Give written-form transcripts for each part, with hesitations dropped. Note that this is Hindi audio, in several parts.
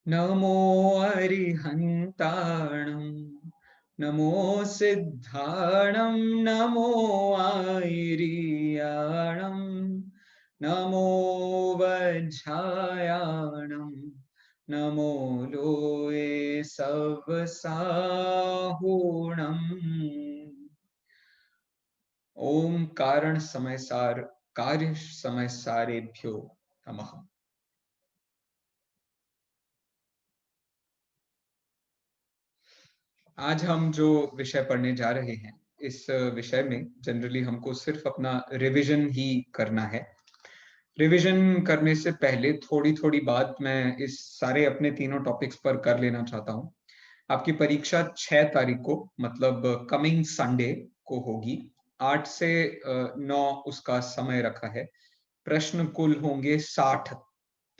नमो अरिहन्ताणं नमो सिद्धाणं नमो आयर्याणं नमो वज्रायाणं नमो लोये सवसाहुणम्। ओम कारण समय सार कार्य समय सारेभ्यो नमः। आज हम जो विषय पढ़ने जा रहे हैं, इस विषय में जनरली हमको सिर्फ अपना रिवीजन ही करना है। रिवीजन करने से पहले थोड़ी-थोड़ी बात मैं इस सारे अपने तीनों टॉपिक्स पर कर लेना चाहता हूँ। आपकी परीक्षा 6 तारीख को मतलब कमिंग संडे को होगी। 8 से 9 उसका समय रखा है। प्रश्न कुल होंगे 60।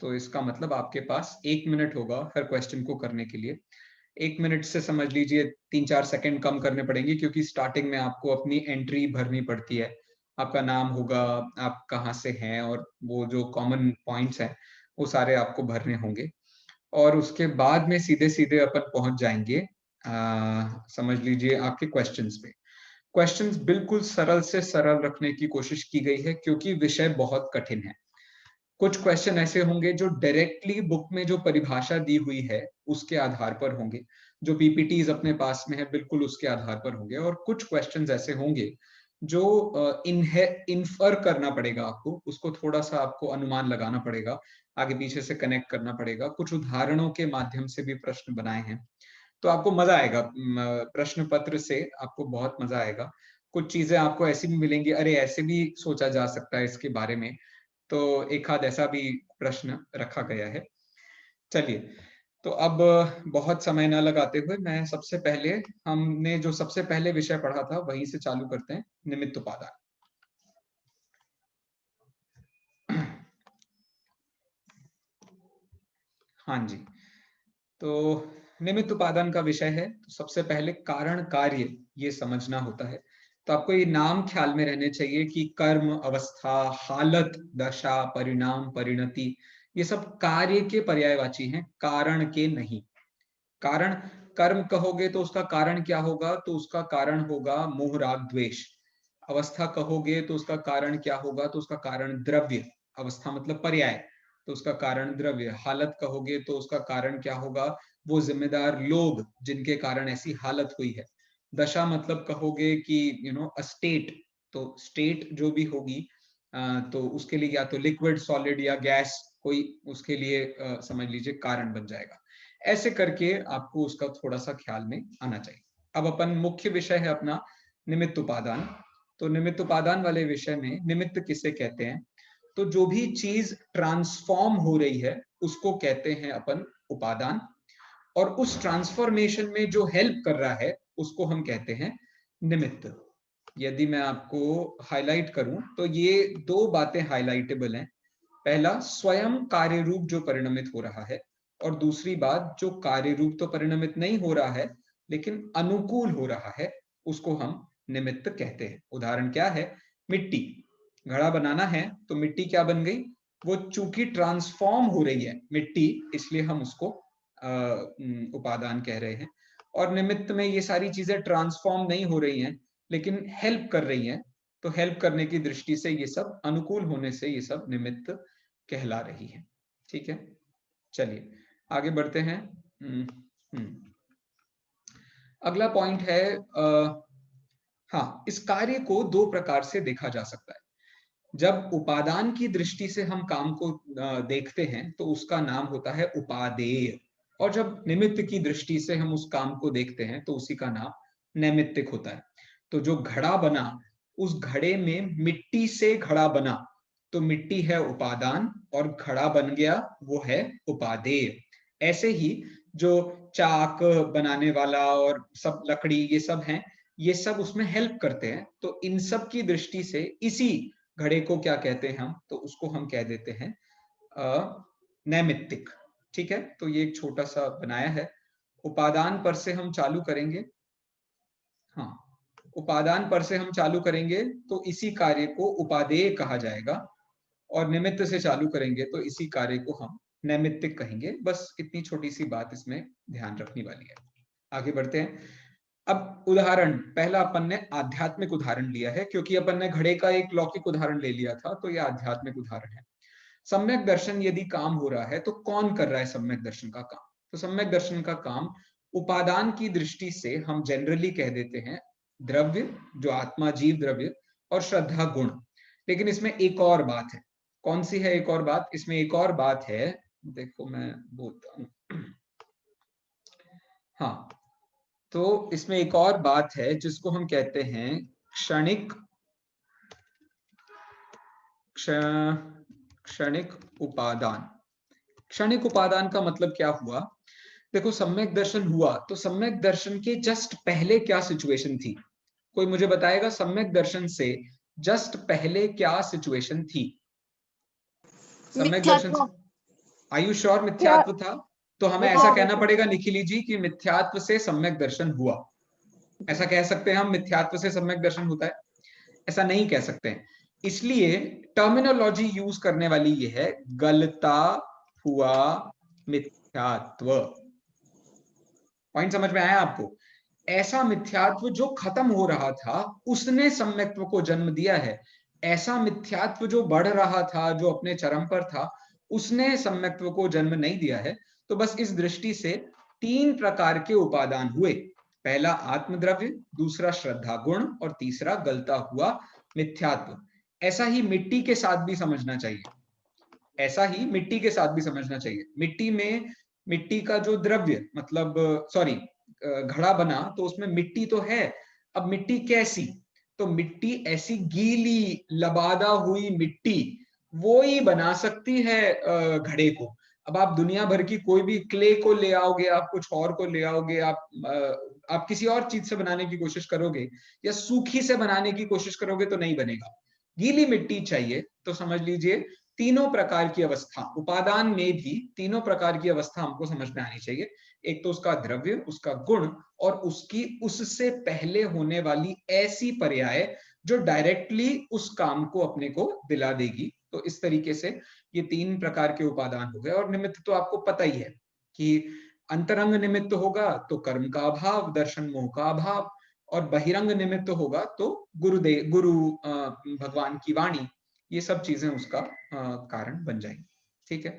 तो इसका मतलब आपके पास 1 मिनट होगा हर क्वेश्चन को करने के लिए। 1 मिनट से समझ लीजिए 3-4 सेकंड कम करने पड़ेंगे क्योंकि स्टार्टिंग में आपको अपनी एंट्री भरनी पड़ती है। आपका नाम होगा, आप कहाँ से हैं और वो जो कॉमन पॉइंट्स हैं, वो सारे आपको भरने होंगे। और उसके बाद में सीधे-सीधे अपन पहुँच जाएँगे समझ लीजिए आपके क्वेश्चन्स पे। क्वेश्चन्स बिल्कुल सरल से सरल रखने की कोशिश की गई है क्योंकि विषय बहुत कठिन है। कुछ क्वेश्चन ऐसे होंगे जो डायरेक्टली बुक में जो परिभाषा दी हुई है, उसके आधार पर होंगे। जो पीपीटीज़ अपने पास में है, बिल्कुल उसके आधार पर होंगे और कुछ क्वेश्चन्स ऐसे होंगे जो इन्फर करना पड़ेगा आपको, उसको थोड़ा-सा आपको अनुमान लगाना पड़ेगा, आगे-पीछे से कनेक्ट करना पड़ेगा। कुछ उदाहरणों के माध्यम से भी प्रश्न बनाए हैं, तो आपको मज़ा आएगा। प्रश्न पत्र से आपको बहुत मज़ा आएगा। कुछ चीज़ें आपको ऐसी भी मिलेंगी, अरे! ऐसे भी सोचा जा सकता है इसके बारे में। तो एक आध ऐसा भी प्रश्न रखा गया है। चलिए, तो अब बहुत समय ना लगाते हुए मैं सबसे पहले हमने जो सबसे पहले विषय पढ़ा था वहीं से चालू करते हैं, निमित्त उपादान। हाँ जी, तो निमित्त उपादान का विषय है, तो सबसे पहले कारण कार्य ये समझना होता है। तो आपको ये नाम ख्याल में रहने चाहिए कि कर्म, अवस्था, हालत, दशा, परिणाम, परिणति, ये सब कार्य के पर्यायवाची हैं, कारण के नहीं। कारण कर्म कहोगे तो उसका कारण क्या होगा? तो उसका कारण होगा मोह, राग, द्वेष। अवस्था कहोगे तो उसका कारण क्या होगा? तो उसका कारण द्रव्य, अवस्था मतलब पर्याय, तो उसका कारण द्रव्य। हालत कहोगे तो उसका कारण क्या होगा? वो जिम्मेदार लोग जिनके कारण ऐसी हालत हुई है। दशा मतलब कहोगे कि अ स्टेट, तो स्टेट जो भी होगी तो उसके लिए या तो लिक्विड, सॉलिड या गैस कोई उसके लिए समझ लीजिए कारण बन जाएगा। ऐसे करके आपको उसका थोड़ा-सा ख्याल में आना चाहिए। अब अपन मुख्य विषय है अपना निमित्त उपादान। तो निमित्त उपादान वाले विषय में निमित्त किसे कहते हैं? तो जो भी चीज़ ट्रांसफ़ॉर्म हो रही है, उसको कहते हैं अपन उपादान और उस ट्रांसफ़ॉर्मेशन में जो हेल्प कर रहा है, उसको हम कहते हैं निमित्त। यदि मैं आपको हाइलाइट करूँ, तो ये 2 बातें हाइलाइटेबल हैं। पहला स्वयं कार्य रूप जो परिणमित हो रहा है और दूसरी बात जो कार्य रूप तो परिणमित नहीं हो रहा है लेकिन अनुकूल हो रहा है उसको हम निमित्त कहते हैं। उदाहरण क्या है? मिट्टी। घड़ा बनाना है तो मिट्टी क्या बन गई? वो चूंकि ट्रांसफॉर्म हो रही है मिट्टी, इसलिए हम उसको उपादान कह रहे हैं। और निमित्त में ये सारी चीजें ट्रांसफॉर्म नहीं हो रही हैं लेकिन हेल्प कर रही हैं, तो हेल्प करने की दृष्टि से ये सब अनुकूल होने से ये सब निमित्त कहला रही है। ठीक है, चलिए आगे बढ़ते हैं। हम्म, हम्म। अगला पॉइंट है हाँ, इस कार्य को दो प्रकार से देखा जा सकता है। जब उपादान की दृष्टि से हम काम को देखते हैं तो उसका नाम होता है उपादेय, और जब निमित्त की दृष्टि से हम उस काम को देखते हैं तो उसी का नाम नैमित्तिक होता है। तो जो घड़ा बना, उस घड़े में मिट्टी से घड़ा बना, तो मिट्टी है उपादान और घड़ा बन गया वो है उपादेय। ऐसे ही जो चाक बनाने वाला और सब लकड़ी ये सब हैं, ये सब उसमें हेल्प करते हैं। तो इन सब की दृष्टि से इसी घड़े को क्या कहते हैं हम? तो उसको हम कह देते हैं नैमित्तिक। ठीक है, तो ये एक छोटा सा बनाया है। उपादान पर से हम चालू करेंगे। हाँ, उपादान पर से हम चालू करेंगे तो इसी कार्य को उपादेय कहा जाएगा और निमित्त से चालू करेंगे तो इसी कार्य को हम नैमित्तिक कहेंगे। बस इतनी छोटी सी बात इसमें ध्यान रखने वाली है। आगे बढ़ते हैं। अब उदाहरण पहला अपन ने आध्यात्मिक उदाहरण लिया है, क्योंकि अपन ने घड़े का एक लौकिक उदाहरण ले लिया था, तो यह आध्यात्मिक उदाहरण है। सम्यक दर्शन यदि काम हो रहा है तो कौन कर रहा है सम्यक दर्शन का काम? तो सम्यक दर्शन का काम उपादान की दृष्टि से हम जनरली कह देते हैं द्रव्य, जो आत्मा जीव द्रव्य, और श्रद्धा गुण। लेकिन इसमें एक और बात है। कौन सी है एक और बात? इसमें एक और बात है, देखो मैं बोलता हूं। हाँ, तो इसमें एक और बात है जिसको हम कहते हैं क्षणिक क्षणिक उपादान। क्षणिक उपादान का मतलब क्या हुआ? देखो, सम्यक दर्शन हुआ तो सम्यक दर्शन के जस्ट पहले क्या सिचुएशन थी? कोई मुझे बताएगा सम्यक दर्शन से जस्ट पहले क्या सिचुएशन थी? सम्यक दर्शन से आयु श्योर मिथ्यात्व था? तो हमें ऐसा कहना पड़ेगा निखिली जी कि मिथ्यात्व से सम्यक दर्शन हुआ। ऐसा कह सकते हैं हम मिथ्यात्व से सम्यक दर्शन होता है? ऐसा नहीं कह सकते हैं। इसलिए टर्मिनोलॉजी यूज करने वाली यह है गलता हुआ मिथ्यात्व। पॉइंट समझ में आया आपको? ऐसा मिथ्यात्व जो खत्म हो रहा था उसने सम्यक्त्व को जन्म दिया है। ऐसा मिथ्यात्व जो बढ़ रहा था, जो अपने चरम पर था, उसने सम्यक्त्व को जन्म नहीं दिया है। तो बस इस दृष्टि से तीन प्रकार के उपादान हुए। पहला आत्मद्रव्य, दूसरा श्रद्धा गुण, और तीसरा गलता हुआ मिथ्यात्व। ऐसा ही मिट्टी के साथ भी समझना चाहिए। ऐसा ही मिट्टी के साथ भी समझना चाहिए। मिट्टी में मिट्टी का जो द्रव्य मतलब सॉरी घड़ा बना तो उसमें मिट्टी तो है। अब मिट्टी कैसी? तो मिट्टी ऐसी गीली लबादा हुई मिट्टी वो ही बना सकती है घड़े को। अब आप दुनिया भर की कोई भी क्ले को ले आओगे, आप कुछ और को ले आओगे, आप किसी और चीज से बनाने की कोशिश करोगे या सूखी से बनाने की कोशिश करोगे तो नहीं बनेगा। गीली मिट्टी चाहिए। तो समझ लीजिए तीनों प्रकार की अवस्था, उपादान में भी तीनों प्रकार की अवस्था हमको समझ में आनी चाहिए। एक तो उसका द्रव्य, उसका गुण, और उसकी उससे पहले होने वाली ऐसी पर्याय जो डायरेक्टली उस काम को अपने को दिला देगी। तो इस तरीके से ये तीन प्रकार के उपादान हो गए। और निमित्त तो आपको पता ही है कि अंतरंग निमित्त होगा तो कर्म का अभाव, दर्शन मोह का अभाव, और बहिरंग निमित्त होगा तो गुरु भगवान की वाणी, ये सब चीजें उसका कारण बन जाएंगी। ठीक है,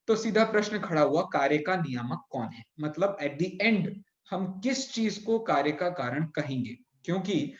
तो सीधा प्रश्न खड़ा हुआ कार्य का नियामक कौन है? मतलब एट द एंड हम किस चीज को कार्य का कारण कहेंगे? क्योंकि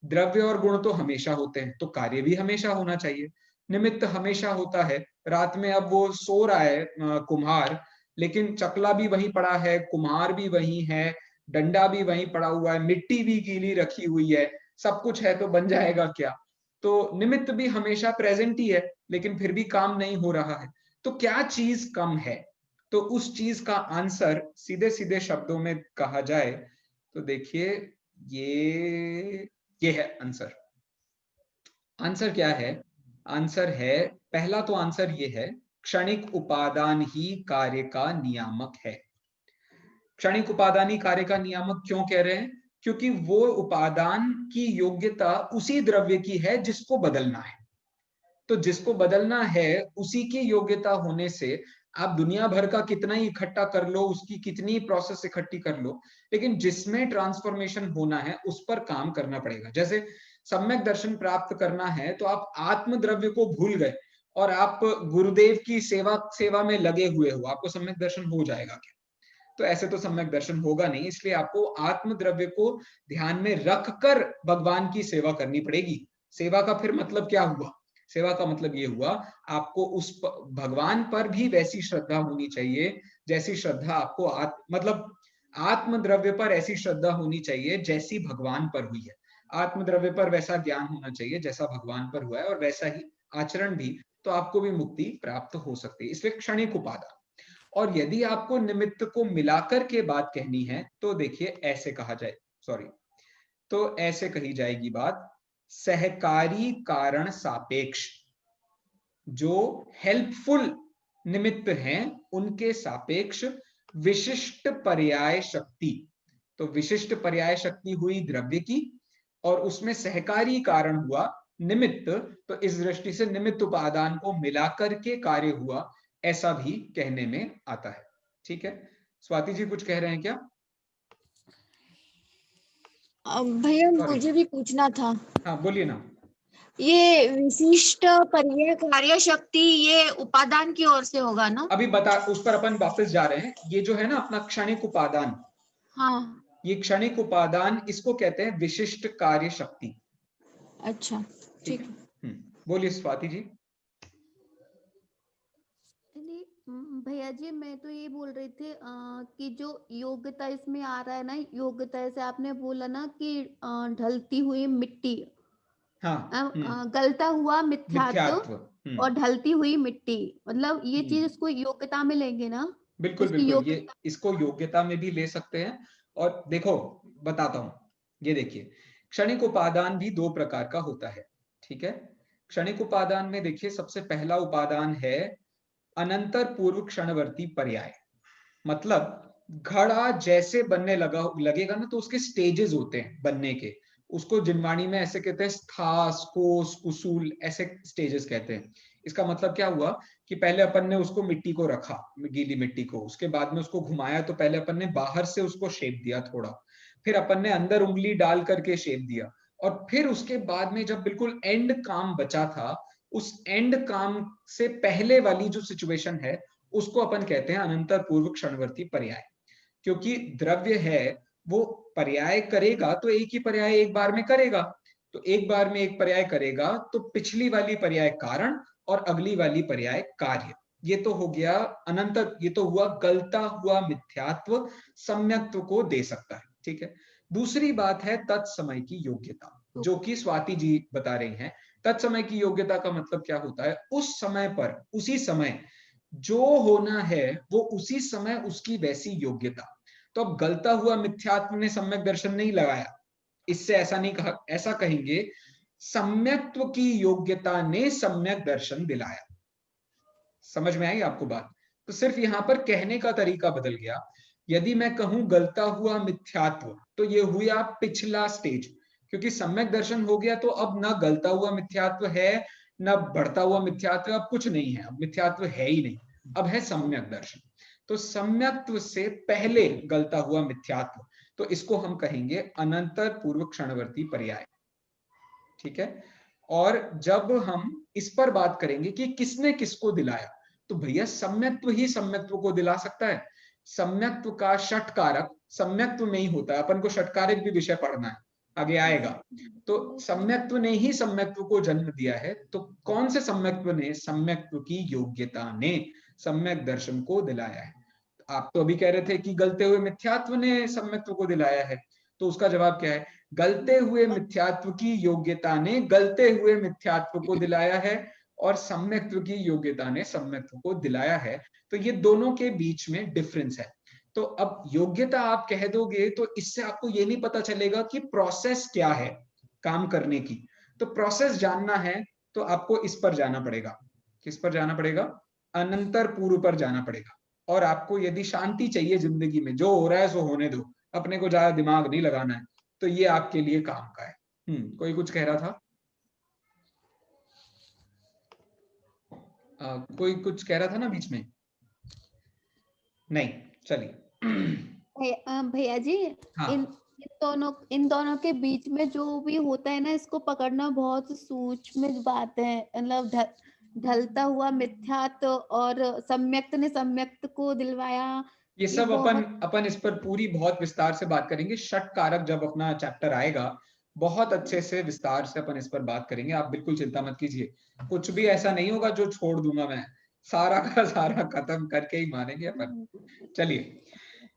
द्रव्य और गुण तो हमेशा होते हैं तो कार्य भी हमेशा होना चाहिए। निमित्त हमेशा होता है। रात में अब वो सो रहा है कुम्हार, लेकिन चकला भी वहीं पड़ा है, कुम्हार भी वहीं है, डंडा भी वहीं पड़ा हुआ है, मिट्टी भी गीली रखी हुई है, सब कुछ है, तो बन जाएगा क्या? तो निमित्त भी हमेशा प्रेजेंट ही है, लेकिन फिर भी काम नहीं हो रहा है। तो क्या चीज कम है? तो उस चीज का आंसर सीधे सीधे शब्दों में कहा जाए तो देखिए ये है आंसर। आंसर क्या है? आंसर है, पहला तो आंसर ये है, क्षणिक उपादान ही कार्य का नियामक है। क्षणिक उपादानी कार्य का नियामक क्यों कह रहे हैं? क्योंकि वो उपादान की योग्यता उसी द्रव्य की है जिसको बदलना है। तो जिसको बदलना है उसी की योग्यता होने से आप दुनिया भर का कितना ही इकट्ठा कर लो, उसकी कितनी प्रोसेस इकट्ठी कर लो, लेकिन जिसमें ट्रांसफॉर्मेशन होना है उस पर काम करना पड़ेगा। जैसे सम्यक दर्शन प्राप्त करना है तो आप आत्म द्रव्य को भूल गए और आप गुरुदेव की सेवा सेवा में लगे हुए हो, आपको सम्यक दर्शन हो जाएगा क्या? तो ऐसे तो सम्यक दर्शन होगा नहीं। इसलिए आपको आत्म द्रव्य को ध्यान में रखकर भगवान की सेवा करनी पड़ेगी। सेवा का फिर मतलब क्या हुआ? सेवा का मतलब ये हुआ आपको उस भगवान पर भी वैसी श्रद्धा होनी चाहिए जैसी श्रद्धा आपको मतलब आत्म द्रव्य पर ऐसी श्रद्धा होनी चाहिए जैसी भगवान पर हुई है। आत्म द्रव्य पर वैसा ज्ञान होना चाहिए जैसा भगवान पर हुआ है, और वैसा ही आचरण भी, तो आपको भी मुक्ति प्राप्त हो सकती है। इसलिए क्षणिक उपादान। और यदि आपको निमित्त को मिलाकर के बात कहनी है तो देखिए ऐसे कहा जाए, सॉरी, तो ऐसे कही जाएगी बात, सहकारी कारण सापेक्ष। जो हेल्पफुल निमित्त हैं उनके सापेक्ष विशिष्ट पर्याय शक्ति। तो विशिष्ट पर्याय शक्ति हुई द्रव्य की, और उसमें सहकारी कारण हुआ निमित्त। तो इस दृष्टि से निमित्त उपादान को मिलाकर के कार्य हुआ, ऐसा भी कहने में आता है। ठीक है, स्वाति जी कुछ कह रहे हैं क्या? भैया सॉरी, मुझे भी पूछना था, हाँ बोलिए ना। ये विशिष्ट पर्याय कार्य शक्ति ये उपादान की ओर से होगा ना? अभी बता, उस पर अपन वापस जा रहे हैं। ये जो है ना अपना क्षणिक उपादान, हाँ, ये क्षणिक उपादान, इसको कहते हैं विशिष्ट कार्य शक्ति। अच्छा, ठीक ठीक है। है। बोलिए स्वाति जी। नहीं, भैया जी मैं तो ये बोल रही थी कि जो योग्यता इसमें आ रहा है ना, योग्यता से आपने बोला ना कि ढलती हुई मिट्टी, हाँ, गलता हुआ मिथ्यात्व मिथ्यात्व। और ढलती हुई मिट्टी, मतलब ये चीज हम्म, इसको योग्यता में लेंगे ना? बिल्कुल इसकी बिल्कुल, ये योग्यता। इसको योग्यता में भी ले सकते हैं। और देखो, बताता हूं, ये देखिए, क्षणिक उपादान भी दो प्रकार का होता है। ठीक है, क्षणिक उपादान में देखिए, सबसे पहला उपादान है अनंतर पूर्व क्षणवर्ती पर्याय। मतलब घड़ा जैसे बनने लगेगा ना, तो उसके स्टेजेस होते हैं बनने के। उसको जिनवाणी में ऐसे कहते हैं, स्थास, कोस, कुसूल, ऐसे स्टेजेस कहते हैं। इसका मतलब क्या हुआ कि पहले अपन ने उसको मिट्टी को रखा, गीली मिट्टी को, उसके बाद में उसको घुमाया, तो पहले अपन ने बाहर से उसको शेप दिया थोड़ा, फिर अपन ने अंदर उंगली डाल करके शेप दिया, और फिर उसके बाद में जब बिल्कुल एंड काम बचा था, उस एंड काम से पहले वाली जो सिचुएशन है, उसको अपन कहते हैं अनंतर पूर्व क्षणवर्ती पर्याय। क्योंकि द्रव्य है, वो पर्याय करेगा तो एक ही पर्याय एक बार में करेगा। तो एक बार में एक पर्याय करेगा तो पिछली वाली पर्याय कारण और अगली वाली पर्याय कार्य। ये तो हो गया अनंतर, ये तो हुआ गलता हुआ मिथ्यात्व, सम्यक्त्व को दे सकता है। ठीक है, दूसरी बात है तत्समय की योग्यता, जो कि स्वाति जी बता रही हैं। तत्समय की योग्यता का मतलब क्या होता है? उस समय पर, उसी समय जो होना है, वो उसी समय उसकी वैसी योग्यता। तो अब गलता हुआ मिथ्यात्व ने सम्यक दर्शन नहीं लगाया, इससे ऐसा नहीं कहा, ऐसा कहेंगे सम्यक्त्व की योग्यता ने सम्यक दर्शन दिलाया। समझ में आई आपको बात? तो सिर्फ यहां पर कहने का तरीका बदल गया। यदि मैं कहूं गलता हुआ मिथ्यात्व, तो ये हुआ पिछला स्टेज, क्योंकि सम्यक दर्शन हो गया, तो अब ना गलता हुआ मिथ्यात्व है, ना बढ़ता हुआ मिथ्यात्व, अब कुछ नहीं है, अब मिथ्यात्व है ही नहीं, अब है सम्यक दर्शन। तो सम्यक्त्व से पहले गलता हुआ मिथ्यात्व, तो इसको हम कहेंगे अनंतर पूर्व क्षणवर्ती पर्याय। ठीक है, और जब हम इस पर बात करेंगे कि किसने किसको दिलाया, तो भैया सम्यक्त्व ही सम्यक्त्व को दिला सकता है। सम्यक्त्व का षटकारक सम्यक्त्व में ही होता है, अपन को षटकारक भी विषय पढ़ना है, आगे आएगा। तो सम्यक्त्व ने ही सम्यक्त्व को जन्म दिया है। तो कौन से सम्यक्त्व ने? सम्यक्त्व की योग्यता ने सम्यक दर्शन को दिलाया है। आप तो अभी कह रहे थे कि गलते हुए मिथ्यात्व ने सम्यक्त्व को दिलाया है, तो उसका जवाब क्या है? गलते हुए मिथ्यात्व की योग्यता ने गलते हुए मिथ्यात्व को दिलाया है, और सम्यक्त्व की योग्यता ने सम्यक्त्व को दिलाया है। तो ये दोनों के बीच में डिफरेंस है। तो अब योग्यता आप कह दोगे, तो इससे आपको ये नहीं पता चलेगा कि प्रोसेस क्या है काम करने की। तो प्रोसेस जानना है तो आपको इस पर जाना पड़ेगा। किस पर जाना पड़ेगा? अनंतर पूर्व पर जाना पड़ेगा। और आपको यदि शांति चाहिए जिंदगी में, जो हो रहा है सो होने दो, अपने को ज्यादा दिमाग नहीं लगाना है, तो ये आपके लिए काम का है। कोई कुछ कह रहा था? कोई कुछ कह रहा था ना बीच में? नहीं, चलिए। भैया जी, हाँ, इन दोनों के बीच में जो भी होता है ना, इसको पकड़ना बहुत सूक्ष्म बात है। मतलब ढलता हुआ मिथ्यात्व और सम्यक्त ने सम्यक्त को दिलवाया, ये ये सब अपन बहुत। अपन इस पर पूरी बहुत विस्तार से बात करेंगे। षट कारक जब अपना चैप्टर आएगा, बहुत अच्छे से विस्तार से अपन इस पर बात करेंगे। आप बिल्कुल चिंता मत कीजिए, कुछ भी ऐसा नहीं होगा जो छोड़ दूंगा मैं, सारा का सारा खत्म करके ही मानेंगे अपन। चलिए,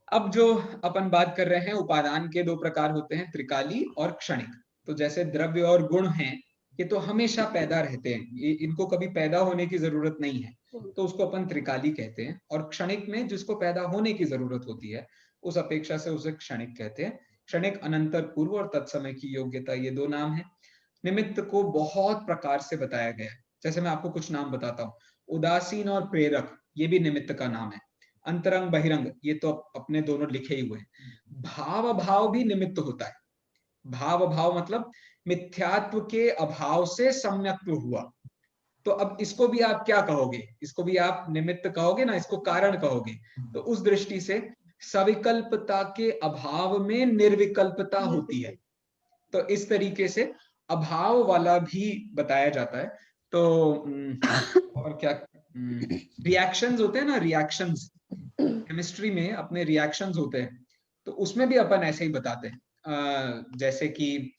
अब जो अपन बात कर रहे हैं, उपादान के दो प्रकार होते हैं, त्रिकाली और क्षणिक। तो जैसे द्रव्य और गुण हैं, ये तो हमेशा पैदा रहते हैं, इनको कभी पैदा होने की जरूरत नहीं है, तो उसको अपन त्रिकाली कहते हैं। और क्षणिक में जिसको पैदा होने की जरूरत होती है, उस अपेक्षा से उसे क्षणिक कहते हैं। क्षणिक अनंतर पूर्व और तत्समय की योग्यता, ये दो नाम है। निमित्त को बहुत प्रकार से बताया गया है। जैसे मैं आपको कुछ नाम बताता हूँ, उदासीन और प्रेरक, ये भी निमित्त का नाम है। अंतरंग बहिरंग, ये तो अपने दोनों लिखे ही हुए हैं। भाव भाव भी निमित्त होता है। भाव भाव मतलब मिथ्यात्व के अभाव से सम्यक्त्व हुआ। तो अब इसको भी आप क्या कहोगे, इसको भी आप निमित्त कहोगे ना, इसको कारण कहोगे। तो उस दृष्टि से सविकल्पता के अभाव में निर्विकल्पता होती है, तो इस तरीके से अभाव वाला भी बताया जाता है। तो और क्या, रिएक्शंस होते हैं ना, रिएक्शंस केमिस्ट्री में अपने रिएक्शंस होते हैं, तो उसमें भी अपन ऐसे ही बताते हैं। जैसे कि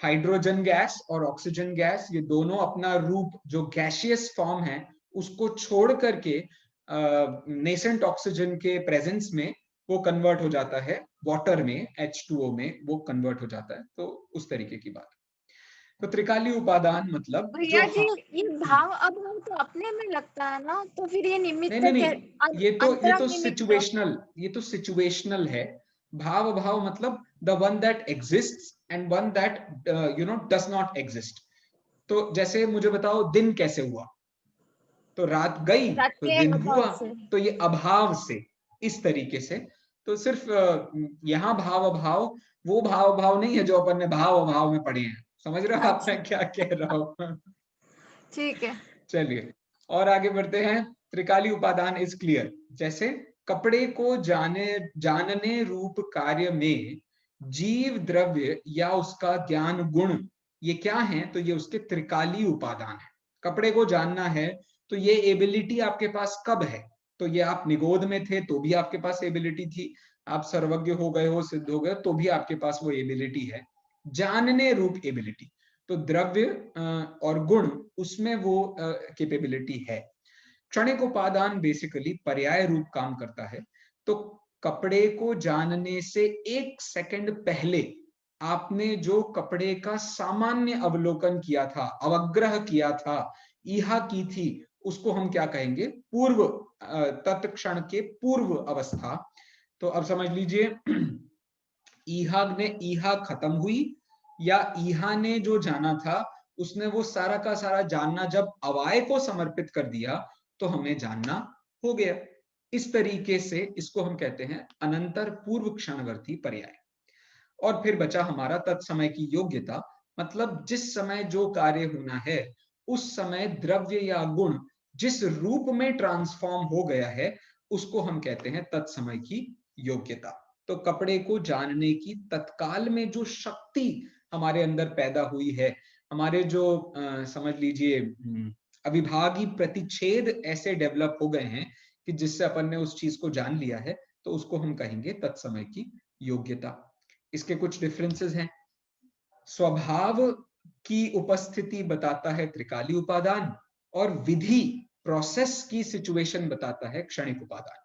हाइड्रोजन गैस और ऑक्सीजन गैस, ये दोनों अपना रूप जो गैसियस फॉर्म है उसको छोड़ करके नेसेंट ऑक्सीजन के प्रेजेंस में वो कन्वर्ट हो जाता है वाटर में, H2O में वो कन्वर्ट हो जाता है। तो उस तरीके की बात। तो त्रिकाली उपादान मतलब भैया जी, जो, ये भाव अभाव तो अपने में लगता है ना, तो फिर ये निमित्त नहीं नहीं नहीं, ये अंतरंग तो निमित्त। सिचुएशनल, ये तो सिचुएशनल है। भाव भाव मतलब the one that exists and one that does not exist. तो जैसे मुझे बताओ दिन कैसे हुआ, तो रात गई रात तो के दिन अभाव हुआ, से। तो ये अभाव से, इस तरीके से। तो सिर्फ यहाँ भाव अभाव वो भाव भाव नहीं है जो अपन ने भाव अभाव में पढ़े हैं। समझ रहे हो आप अच्छा, मैं क्या कह रहा हूँ? ठीक है। चलिए और आगे बढ़ते हैं। त्रिकाली उपादान इज क्लियर। जैसे कपड़े को जानने रूप कार्य में जीव द्रव्य या उसका ज्ञान गुण, ये क्या है, तो ये उसके त्रिकाली उपादान है। कपड़े को जानना है तो ये एबिलिटी आपके पास कब है, तो ये आप निगोद में थे तो भी आपके पास एबिलिटी थी, आप सर्वज्ञ हो गए हो, सिद्ध हो गए तो भी आपके पास वो एबिलिटी है, जानने रूप एबिलिटी। तो द्रव्य और गुण उसमें वो कैपेबिलिटी है। क्षणिक उपादान बेसिकली पर्याय रूप काम करता है। तो कपड़े को जानने से एक सेकंड पहले आपने जो कपड़े का सामान्य अवलोकन किया था, अवग्रह किया था, ईहा की थी, उसको हम क्या कहेंगे, पूर्व, तत्क्षण के पूर्व अवस्था। तो अब समझ लीजिए ईहा खत्म हुई, या ईहा ने जो जाना था उसने वो सारा का सारा जानना जब अवाय को समर्पित कर दिया तो हमें जानना हो गया। इस तरीके से इसको हम कहते हैं अनंतर पूर्व क्षणवर्ती पर्याय। और फिर बचा हमारा तत्समय की योग्यता, मतलब जिस समय जो कार्य होना है उस समय द्रव्य या गुण जिस रूप में ट्रांसफॉर्म हो गया है उसको हम कहते हैं तत्समय की योग्यता। तो कपड़े को जानने की तत्काल में जो शक्ति हमारे अंदर पैदा हुई है, हमारे जो समझ लीजिए अविभागी प्रतिच्छेद ऐसे डेवलप हो गए हैं कि जिससे अपन ने उस चीज को जान लिया है, तो उसको हम कहेंगे तत्समय की योग्यता। इसके कुछ डिफरेंसेस हैं। स्वभाव की उपस्थिति बताता है त्रिकाली उपादान, और विधि प्रोसेस की सिचुएशन बताता है क्षणिक उपादान।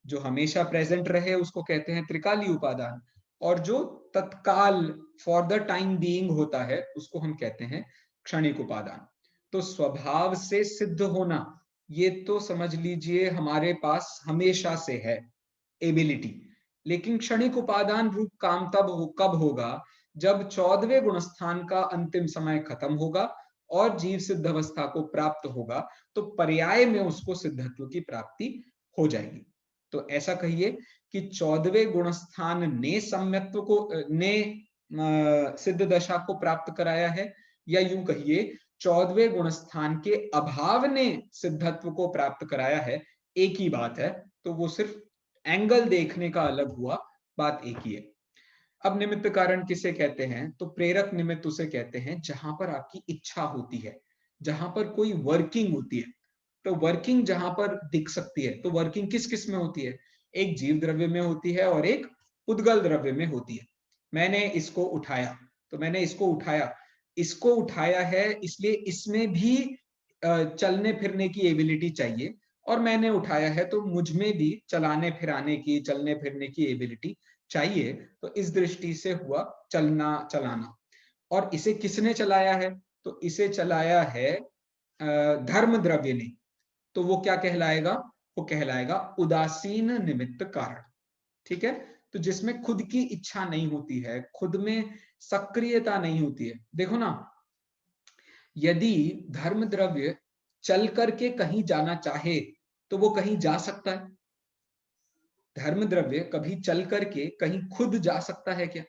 जो हमेशा प्रेजेंट रहे उसको कहते हैं त्रिकाली उपादान, और जो तत्काल फॉर द टाइम बीइंग होता है उसको हम कहते हैं क्षणिक उपादान। तो स्वभाव से सिद्ध होना ये तो समझ लीजिए हमारे पास हमेशा से है एबिलिटी, लेकिन क्षणिक उपादान रूप काम कब होगा, जब 14वें गुणस्थान का अंतिम समय खत्म होगा और जीव सिद्ध अवस्था को प्राप्त होगा, तो पर्याय में उसको सिद्धत्व की प्राप्ति हो जाएगी। तो ऐसा कहिए कि 14वें गुणस्थान ने सम्यक्त्व को ने सिद्ध दशा को प्राप्त कराया है, या यूं कहिए 14वें गुणस्थान के अभाव ने सिद्धत्व को प्राप्त कराया है, एक ही बात है। तो वो सिर्फ एंगल देखने का अलग हुआ, बात एक ही है। अब निमित्त कारण किसे कहते हैं, तो प्रेरक निमित्त उसे कहते हैं जहां पर आपकी इच्छा होती है, जहां पर कोई वर्किंग होती है। तो वर्किंग जहां पर दिख सकती है, तो वर्किंग किस किस में होती है, एक जीव द्रव्य में होती है और एक उद्गल द्रव्य में होती है। मैंने इसको उठाया, तो मैंने इसको उठाया है, इसलिए इसमें भी चलने फिरने की एबिलिटी चाहिए, और मैंने उठाया है तो मुझ में भी चलाने फिराने की, चलने फिरने की एबिलिटी चाहिए। तो इस दृष्टि से हुआ चलना चलाना। और इसे किसने चलाया है, तो इसे चलाया है धर्म द्रव्य ने। तो वो क्या कहलाएगा, वो कहलाएगा उदासीन निमित्त कारण। ठीक है, तो जिसमें खुद की इच्छा नहीं होती है, खुद में सक्रियता नहीं होती है। देखो ना, यदि धर्म द्रव्य चल करके कहीं जाना चाहे तो वो कहीं जा सकता है? धर्म द्रव्य कभी चल करके कहीं खुद जा सकता है क्या?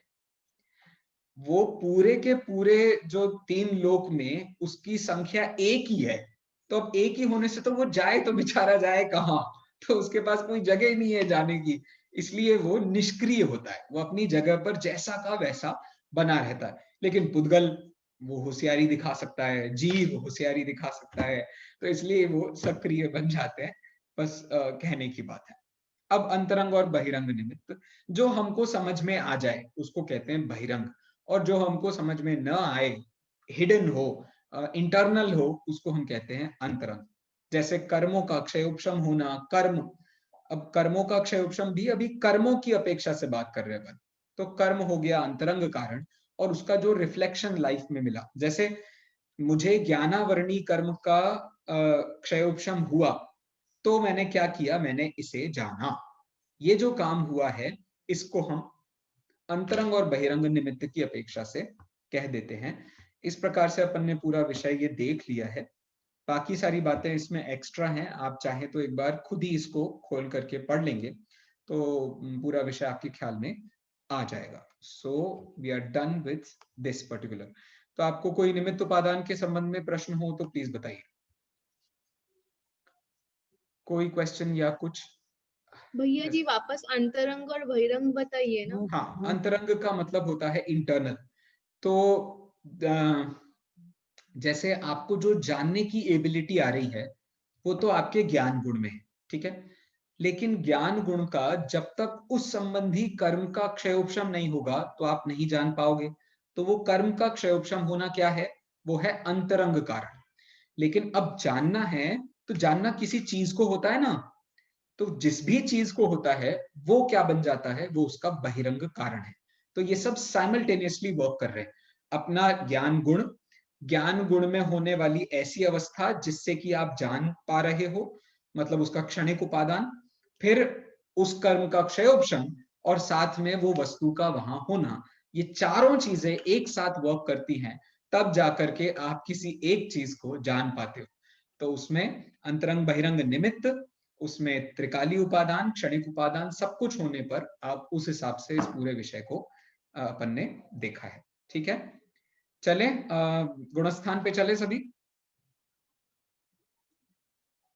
वो पूरे के पूरे जो 3 लोक में उसकी संख्या एक ही है, तो अब एक ही होने से तो वो जाए तो बेचारा जाए कहाँ, तो उसके पास कोई जगह ही नहीं है जाने की, इसलिए वो निष्क्रिय होता है, वो अपनी जगह पर जैसा का वैसा बना रहता है। लेकिन पुद्गल वो होशियारी दिखा सकता है, जीव होशियारी दिखा सकता है, तो इसलिए वो सक्रिय बन जाते हैं। बस कहने की बात है। अब अंतरंग और बहिरंग निमित्त, जो हमको समझ में आ जाए उसको कहते हैं बहिरंग, और जो हमको समझ में न आए, हिडन हो, इंटरनल हो, उसको हम कहते हैं अंतरंग। जैसे कर्मों का क्षय उपशम होना, कर्म, अब कर्मों का क्षय उपशम भी अभी कर्मों की अपेक्षा से बात कर रहे हैं अपन, तो कर्म हो गया अंतरंग कारण, और उसका जो रिफ्लेक्शन लाइफ में मिला, जैसे मुझे ज्ञानावरणी कर्म का क्षय उपशम हुआ, तो मैंने क्या किया, मैंने इसे जाना, ये जो काम हुआ है इसको हम अंतरंग और बहिरंग निमित्त की अपेक्षा से कह देते हैं। इस प्रकार से अपन ने पूरा विषय ये देख लिया है। बाकी सारी बातें इसमें एक्स्ट्रा हैं, आप चाहे तो एक बार खुद ही इसको खोल करके पढ़ लेंगे तो पूरा विषय आपके ख्याल में आ जाएगा। So we are done with this particular. तो आपको कोई निमित्त उपादान के संबंध में प्रश्न हो तो प्लीज बताइए, कोई क्वेश्चन या कुछ। भैया जी वापस अंतरंग और बहिरंग बताइए ना। हाँ, अंतरंग का मतलब होता है इंटरनल। तो जैसे आपको जो जानने की एबिलिटी आ रही है वो तो आपके ज्ञान गुण में है, ठीक है, लेकिन ज्ञान गुण का जब तक उस संबंधी कर्म का क्षयोपशम नहीं होगा तो आप नहीं जान पाओगे। तो वो कर्म का क्षयोपशम होना क्या है, वो है अंतरंग कारण। लेकिन अब जानना है तो जानना किसी चीज को होता है ना, तो जिस भी चीज को होता है वो क्या बन जाता है, वो उसका बहिरंग कारण है। तो ये सब साइमल्टेनियसली वर्क कर रहे हैं। अपना ज्ञान गुण में होने वाली ऐसी अवस्था जिससे कि आप जान पा रहे हो, मतलब उसका क्षणिक उपादान, फिर उस कर्म का क्षयोपशम, और साथ में वो वस्तु का वहां होना, ये चारों चीजें एक साथ वर्क करती हैं, तब जाकर के आप किसी एक चीज को जान पाते हो। तो उसमें अंतरंग बहिरंग निमित्त, उसमें त्रिकाली उपादान, क्षणिक उपादान, सब कुछ होने पर आप उस हिसाब से इस पूरे विषय को अपन ने देखा है। ठीक है, चले गुणस्थान पे चले सभी।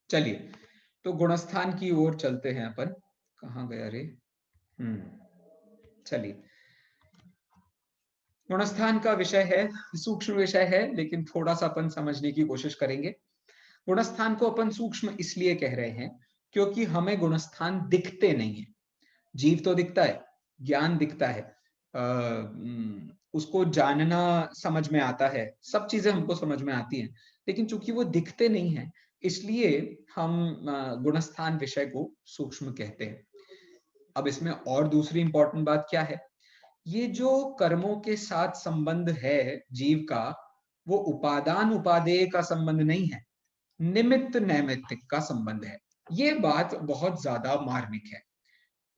चलिए तो गुणस्थान की ओर चलते हैं अपन। कहाँ गया रे, चलिए। गुणस्थान का विषय है, सूक्ष्म विषय है, लेकिन थोड़ा सा अपन समझने की कोशिश करेंगे। गुणस्थान को अपन सूक्ष्म इसलिए कह रहे हैं क्योंकि हमें गुणस्थान दिखते नहीं है। जीव तो दिखता है, ज्ञान दिखता है, उसको जानना समझ में आता है, सब चीजें हमको समझ में आती हैं, लेकिन चूंकि वो दिखते नहीं है इसलिए हम गुणस्थान विषय को सूक्ष्म कहते हैं। अब इसमें और दूसरी इंपॉर्टेंट बात क्या है, ये जो कर्मों के साथ संबंध है जीव का, वो उपादान उपादेय का संबंध नहीं है, निमित्त नैमित्तिक का संबंध है। ये बात बहुत ज्यादा मार्मिक है।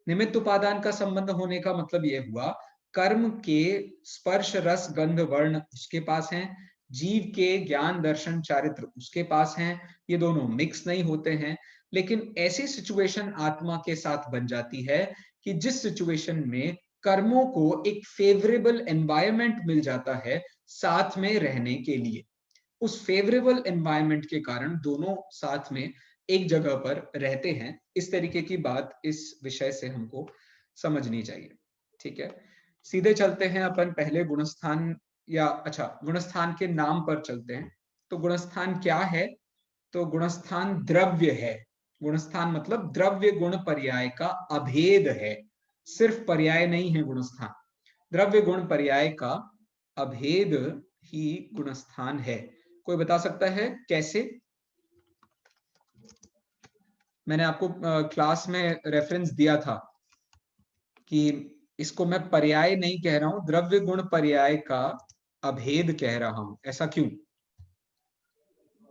निमित्त उपादान का संबंध होने का मतलब यह हुआ, कर्म के स्पर्श रस गंध वर्ण उसके पास हैं, जीव के ज्ञान दर्शन चारित्र उसके पास हैं, ये दोनों मिक्स नहीं होते हैं। लेकिन ऐसी सिचुएशन आत्मा के साथ बन जाती है कि जिस सिचुएशन में कर्मों को एक फेवरेबल एनवायरमेंट मिल जाता है साथ में रहने के लिए, उस फेवरेबल एनवायरमेंट के कारण दोनों साथ में एक जगह पर रहते हैं। इस तरीके की बात इस विषय से हमको समझनी चाहिए। ठीक है, सीधे चलते हैं अपन पहले गुणस्थान, या अच्छा गुणस्थान के नाम पर चलते हैं। तो गुणस्थान क्या है, तो गुणस्थान द्रव्य है। गुणस्थान मतलब द्रव्य गुण पर्याय का अभेद है, सिर्फ पर्याय नहीं है गुणस्थान, द्रव्य गुण पर्याय का अभेद ही गुणस्थान है। कोई बता सकता है कैसे? मैंने आपको क्लास में रेफरेंस दिया था कि इसको मैं पर्याय नहीं कह रहा हूं, द्रव्य गुण पर्याय का अभेद कह रहा हूं। ऐसा क्यों,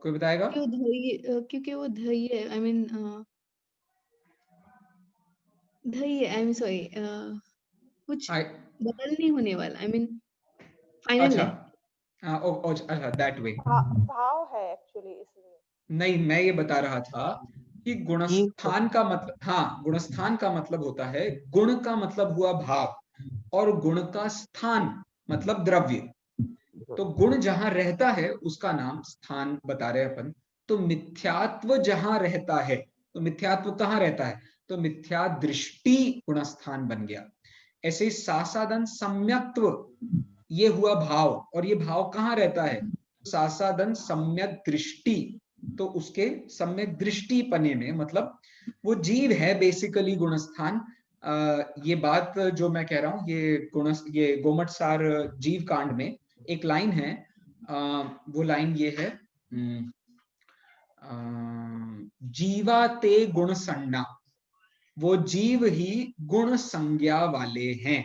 कोई बताएगा? क्योंकि वो धैर्य, आई मीन धैर्य, आई मीन सॉरी, कुछ बदल नहीं होने वाला, आई मीन फाइनल है। अच्छा दैट वे भाव है एक्चुअली, इसलिए नहीं, मैं ये बता रहा था कि गुणस्थान का मतलब, हाँ गुणस्थान का मतलब होता है, गुण का मतलब हुआ भाव, और गुण का स्थान मतलब द्रव्य। तो गुण जहां रहता है उसका नाम स्थान बता रहे अपन, तो मिथ्यात्व जहां रहता है, तो मिथ्यात्व कहाँ रहता है, तो मिथ्या दृष्टि गुणस्थान बन गया। ऐसे सासादन सम्यक्त्व, ये हुआ भाव, और ये भाव कहाँ रहता है, सासादन सम्यक दृष्टि, तो उसके सम्यक दृष्टि पने में, मतलब वो जीव है बेसिकली गुणस्थान। ये बात जो मैं कह रहा हूं, ये गोमटसार जीव कांड में एक लाइन है, वो लाइन ये है, जीवा ते गुण संज्ञा, वो जीव ही गुण संज्ञा वाले हैं।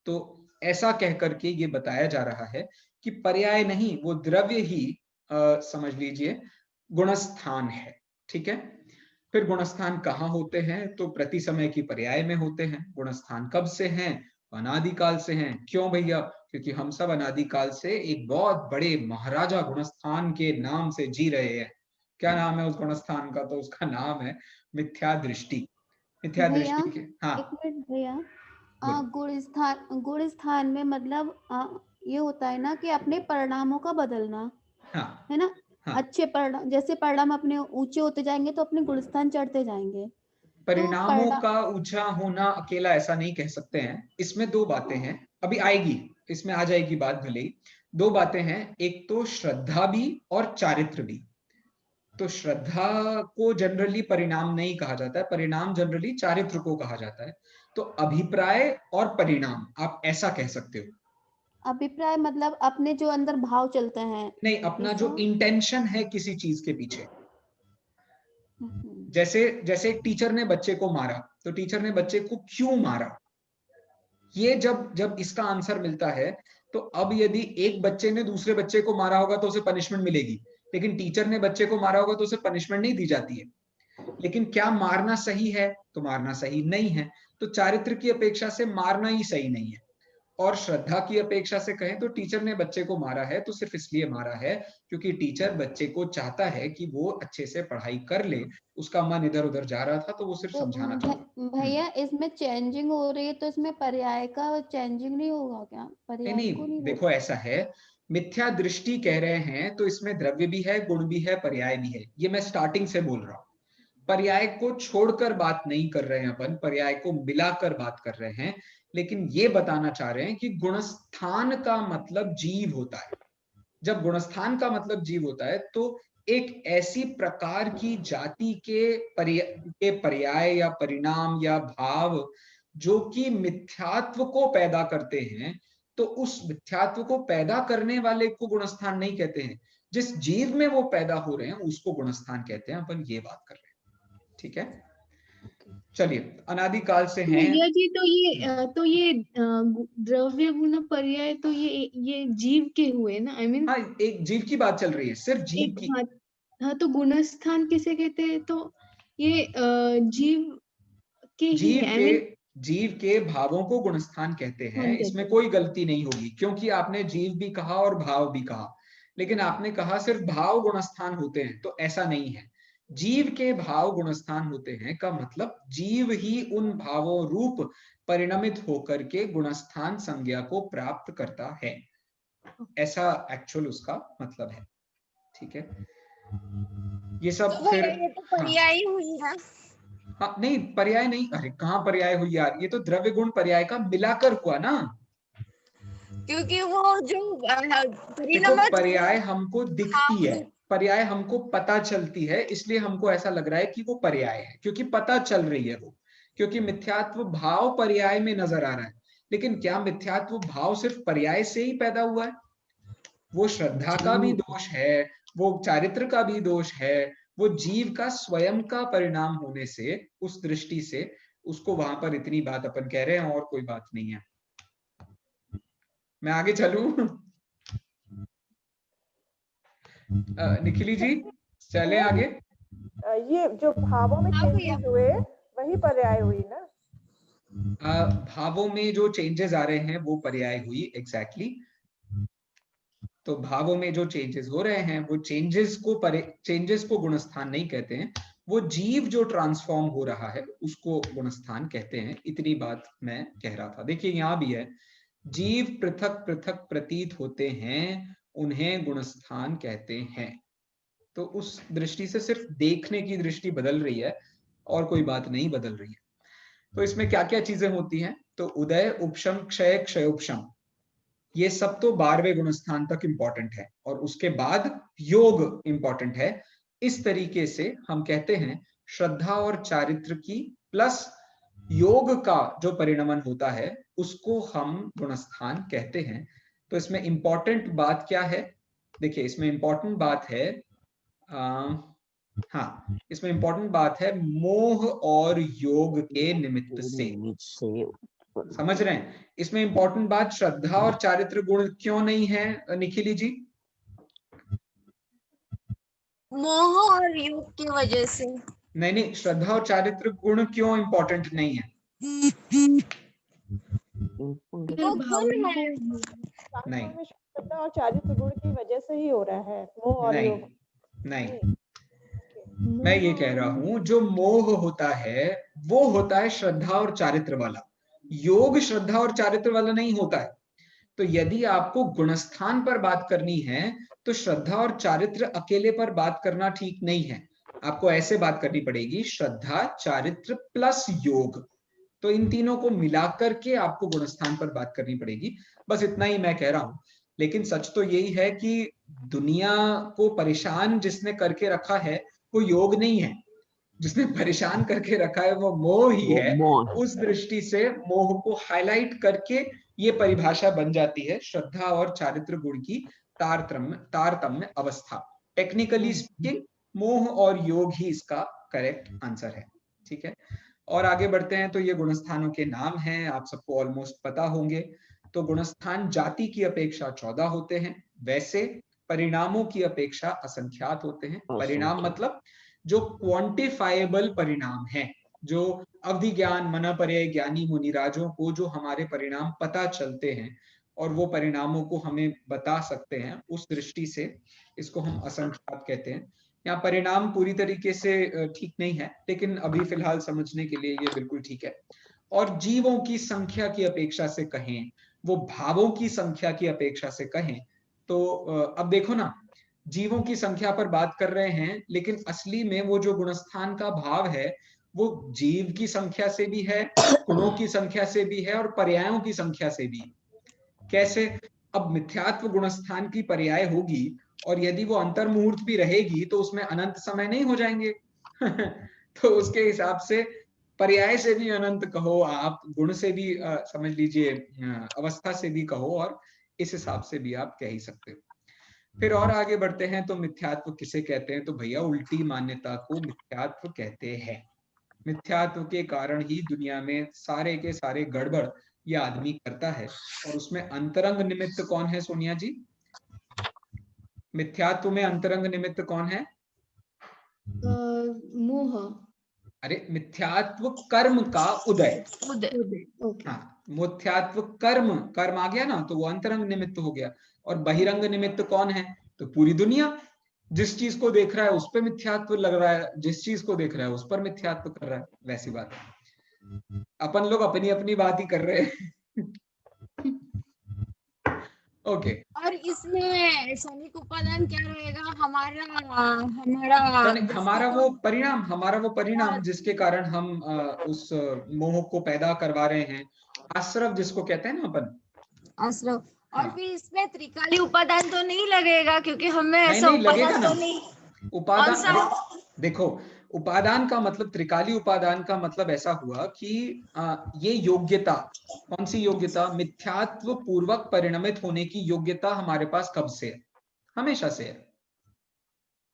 तो ऐसा कह करके ये बताया जा रहा है कि पर्याय नहीं, वो द्रव्य ही समझ लीजिए गुणस्थान है। ठीक है, फिर गुणस्थान कहाँ होते हैं, तो प्रति समय की पर्याय में होते हैं। गुणस्थान कब से हैं, अनादिकाल से हैं। क्यों भैया, क्योंकि हम सब अनादिकाल से एक बहुत बड़े महाराजा गुणस्थान के नाम से जी रहे हैं। क्या नाम है उस गुणस्थान का, तो उसका नाम है मिथ्या दृष्टि। मिथ्या भैया दृष्टि के, हाँ एक मिनट भैया, बोलो। गुण स्थान में मतलब ये होता है ना कि अपने परिणामों का बदलना, हाँ है ना। हाँ, अच्छे परिणाम, जैसे परिणाम अपने ऊंचे होते जाएंगे तो अपने गुण स्थान चढ़ते जाएंगे। तो परिणामों परिणाम, का ऊंचा होना अकेला ऐसा नहीं कह सकते हैं। इसमें दो बातें हैं, अभी आएगी, इसमें आ जाएगी बात भले ही। दो बातें हैं, एक तो श्रद्धा भी और चारित्र भी। तो श्रद्धा को जनरली परिणाम नहीं कहा जाता है, परिणाम जनरली चारित्र को कहा जाता है। तो अभिप्राय और परिणाम आप ऐसा कह सकते हो। अभिप्राय मतलब अपने जो अंदर भाव चलते हैं, नहीं, अपना ऐसा। जो इंटेंशन है किसी चीज के पीछे। हम्म, जैसे जैसे एक टीचर ने बच्चे को मारा, तो टीचर ने बच्चे को क्यों मारा, ये जब जब इसका आंसर मिलता है, तो अब यदि एक बच्चे ने दूसरे बच्चे को मारा होगा तो उसे पनिशमेंट मिलेगी, लेकिन टीचर ने बच्चे को मारा होगा तो उसे पनिशमेंट नहीं दी जाती है। लेकिन क्या मारना सही है, तो मारना सही नहीं है। तो चारित्र की अपेक्षा से मारना ही सही नहीं है। और श्रद्धा की अपेक्षा से कहें तो टीचर ने बच्चे को मारा है तो सिर्फ इसलिए मारा है क्योंकि टीचर बच्चे को चाहता है कि वो अच्छे से पढ़ाई कर ले, उसका मन इधर उधर जा रहा था तो वो सिर्फ तो समझाना चाहता। भैया इसमें चेंजिंग हो रही है तो इसमें पर्याय का चेंजिंग नहीं होगा क्या, नहीं पर्याय नहीं, को नहीं देखो बोल। ऐसा है, मिथ्या दृष्टि कह रहे हैं तो इसमें द्रव्य भी है, गुण भी है, पर्याय भी है। ये मैं स्टार्टिंग से बोल रहा हूं। पर्याय को छोड़कर बात नहीं कर रहे हैं अपन, पर्याय को मिलाकर बात कर रहे हैं। लेकिन ये बताना चाह रहे हैं कि गुणस्थान का मतलब जीव होता है। जब गुणस्थान का मतलब जीव होता है तो एक ऐसी प्रकार की जाति के पर्याय या परिणाम या भाव जो कि मिथ्यात्व को पैदा करते हैं, तो उस मिथ्यात्व को पैदा करने वाले को गुणस्थान नहीं कहते हैं, जिस जीव में वो पैदा हो रहे हैं उसको गुणस्थान कहते हैं। अपन ये बात कर रहे हैं, ठीक है। चलिए, अनादिकाल से हैं। भैया जी, तो ये द्रव्य गुण पर्याय तो ये जीव के हुए ना, आई मीन। हाँ, एक जीव की बात चल रही है, सिर्फ जीव एक की। हाँ, हाँ, तो गुणस्थान किसे कहते हैं, तो ये जीव के ही जीव है, आई के मीन। जीव के भावों को गुणस्थान कहते हाँ, हैं, कहते इसमें हैं। कोई गलती नहीं होगी, क्योंकि आपने जीव भी कहा और भाव भी कहा। लेकिन आपने कहा सिर्फ भाव गुणस्थान होते हैं, तो ऐसा नहीं है। जीव के भाव गुणस्थान होते हैं का मतलब जीव ही उन भावों रूप परिणमित होकर के गुणस्थान संज्ञा को प्राप्त करता है, ऐसा एक्चुअल उसका मतलब है। ठीक है, ये सब तो फिर। भैया ये तो हाँ पर्यायी हुई ना। हाँ, नहीं पर्याय नहीं, अरे कहाँ पर्याय हुई यार, ये तो द्रव्य गुण पर्याय का मिलाकर हुआ ना। क्योंकि वो जो देखो, परिणमत पर्याय हमको दिखती है, भाव रूप। पर्याय हमको पता चलती है, इसलिए हमको ऐसा लग रहा है कि वो पर्याय है, क्योंकि पता चल रही है वो। क्योंकि मिथ्यात्व भाव पर्याय में नजर आ रहा है। लेकिन क्या मिथ्यात्व भाव सिर्फ पर्याय से ही पैदा हुआ है? वो श्रद्धा का भी दोष है, वो चारित्र का भी दोष है, वो जीव का स्वयं का परिणाम होने से, उस दृष्टि से उसको वहां पर इतनी बात अपन कह रहे हैं, और कोई बात नहीं है। मैं आगे चलूं? निखिली जी, चले आगे। ये जो भावों में हाँ भैया। चेंजेस हुए वही पर्याय हुई ना। भावों में जो चेंजेस आ रहे हैं वो पर्याय हुई, एग्जैक्टली। तो भावों में जो चेंजेस हो रहे हैं वो चेंजेस को गुणस्थान नहीं कहते हैं, वो जीव जो ट्रांसफॉर्म हो रहा है उसको गुणस्थान कहते हैं। इतनी बात मैं कह रहा था। देखिए यहां भी है, जीव पृथक पृथक प्रतीत होते हैं, उन्हें गुणस्थान कहते हैं। तो उस दृष्टि से सिर्फ देखने की दृष्टि बदल रही है और कोई बात नहीं बदल रही है। तो इसमें क्या क्या चीजें होती हैं, तो उदय, उपशम, क्षय, क्षयोपशम, ये सब तो 12वें गुणस्थान तक इंपॉर्टेंट है, और उसके बाद योग इंपॉर्टेंट है। इस तरीके से हम कहते हैं श्रद्धा और चारित्र की प्लस योग का जो परिणमन होता है उसको हम गुणस्थान कहते हैं। तो इसमें इंपॉर्टेंट बात क्या है, देखिए इसमें इंपॉर्टेंट बात है हाँ, इसमें इंपॉर्टेंट बात है मोह और योग के निमित्त से। समझ रहे हैं? इसमें इंपॉर्टेंट बात श्रद्धा और चारित्र गुण क्यों नहीं है निखिली जी? मोह और योग की वजह से। नहीं, श्रद्धा और चारित्र गुण क्यों इंपॉर्टेंट नहीं है? वो गुण है। नहीं, श्रद्धा और चारित्र गुण की वजह से ही हो रहा है मोह और नहीं, योग। नहीं, मैं ये कह रहा हूं जो मोह होता है वो होता है श्रद्धा और चारित्र वाला, योग श्रद्धा और चारित्र वाला नहीं होता है। तो यदि आपको गुणस्थान पर बात करनी है तो श्रद्धा और चारित्र अकेले पर बात करना ठीक नहीं है, आपको ऐसे बात करनी पड़ेगी श्रद्धा चारित्र प्लस योग। तो इन तीनों को मिलाकर के आपको गुणस्थान पर बात करनी पड़ेगी, बस इतना ही मैं कह रहा हूं। लेकिन सच तो यही है कि दुनिया को परेशान जिसने करके रखा है वो योग नहीं है, जिसने परेशान करके रखा है वो मोह ही है। उस दृष्टि से मोह को हाईलाइट करके ये परिभाषा बन जाती है श्रद्धा और चारित्र गुण की तारतम्य अवस्था। टेक्निकली स्पीकिंग मोह और योग ही इसका करेक्ट आंसर है। ठीक है, और आगे बढ़ते हैं। तो ये गुणस्थानों के नाम हैं, आप सबको ऑलमोस्ट पता होंगे। तो गुणस्थान जाति की अपेक्षा 14 होते हैं, वैसे परिणामों की अपेक्षा असंख्यात होते हैं। परिणाम मतलब जो क्वांटिफाइबल परिणाम है, जो अवधि ज्ञान मनपर्य ज्ञानी मुनिराजों को जो हमारे परिणाम पता चलते हैं और वो परिणामों को हमें बता सकते हैं, उस दृष्टि से इसको हम असंख्यात कहते हैं। यहाँ परिणाम पूरी तरीके से ठीक नहीं है, लेकिन अभी फिलहाल समझने के लिए ये बिल्कुल ठीक है। और जीवों की संख्या की अपेक्षा से कहें, वो भावों की संख्या की अपेक्षा से कहें, तो अब देखो ना, जीवों की संख्या पर बात कर रहे हैं, लेकिन असली में वो जो गुणस्थान का भाव है वो जीव की संख्या से भी है, गुणों की संख्या से भी है और पर्यायों की संख्या से भी। कैसे? अब मिथ्यात्व गुणस्थान की पर्याय होगी और यदि वो अंतर मुहूर्त भी रहेगी तो उसमें अनंत समय नहीं हो जाएंगे तो उसके हिसाब से पर्याय से भी अनंत कहो आप, गुण से भी समझ लीजिए अवस्था से भी कहो, और इस हिसाब से भी आप कह ही सकते हो। फिर और आगे बढ़ते हैं। तो मिथ्यात्व किसे कहते हैं? तो भैया उल्टी मान्यता को मिथ्यात्व कहते हैं। मिथ्यात्व के कारण ही दुनिया में सारे के सारे गड़बड़ ये आदमी करता है। और उसमें अंतरंग निमित्त कौन है सोनिया जी? मिथ्यात्व में अंतरंग निमित्त कौन है? मोह। अरे मिथ्यात्व कर्म का उदय। हाँ, मिथ्यात्व कर्म, कर्म आ गया ना तो वो अंतरंग निमित्त हो गया। और बहिरंग निमित्त कौन है? तो पूरी दुनिया जिस चीज को देख रहा है उस पर मिथ्यात्व लग रहा है, जिस चीज को देख रहा है उस पर मिथ्यात्व कर रहा है। वैसी बात है, अपन लोग अपनी अपनी बात ही कर रहे हैं ओके। और इसमें क्षणिक उपादान क्या रहेगा? हमारा हमारा वो परिणाम जिसके कारण हम उस मोह को पैदा करवा रहे हैं, आश्रव जिसको कहते हैं ना अपन, आश्रव। और हाँ। फिर इसमें त्रिकाली उपादान तो नहीं लगेगा, क्योंकि हमें ऐसा नहीं लगेगा उपादान ना। तो नहीं। उपादान, देखो उपादान का मतलब, त्रिकाली उपादान का मतलब ऐसा हुआ कि ये योग्यता, कौन सी योग्यता? मिथ्यात्व पूर्वक परिणमित होने की योग्यता हमारे पास कब से है? हमेशा से है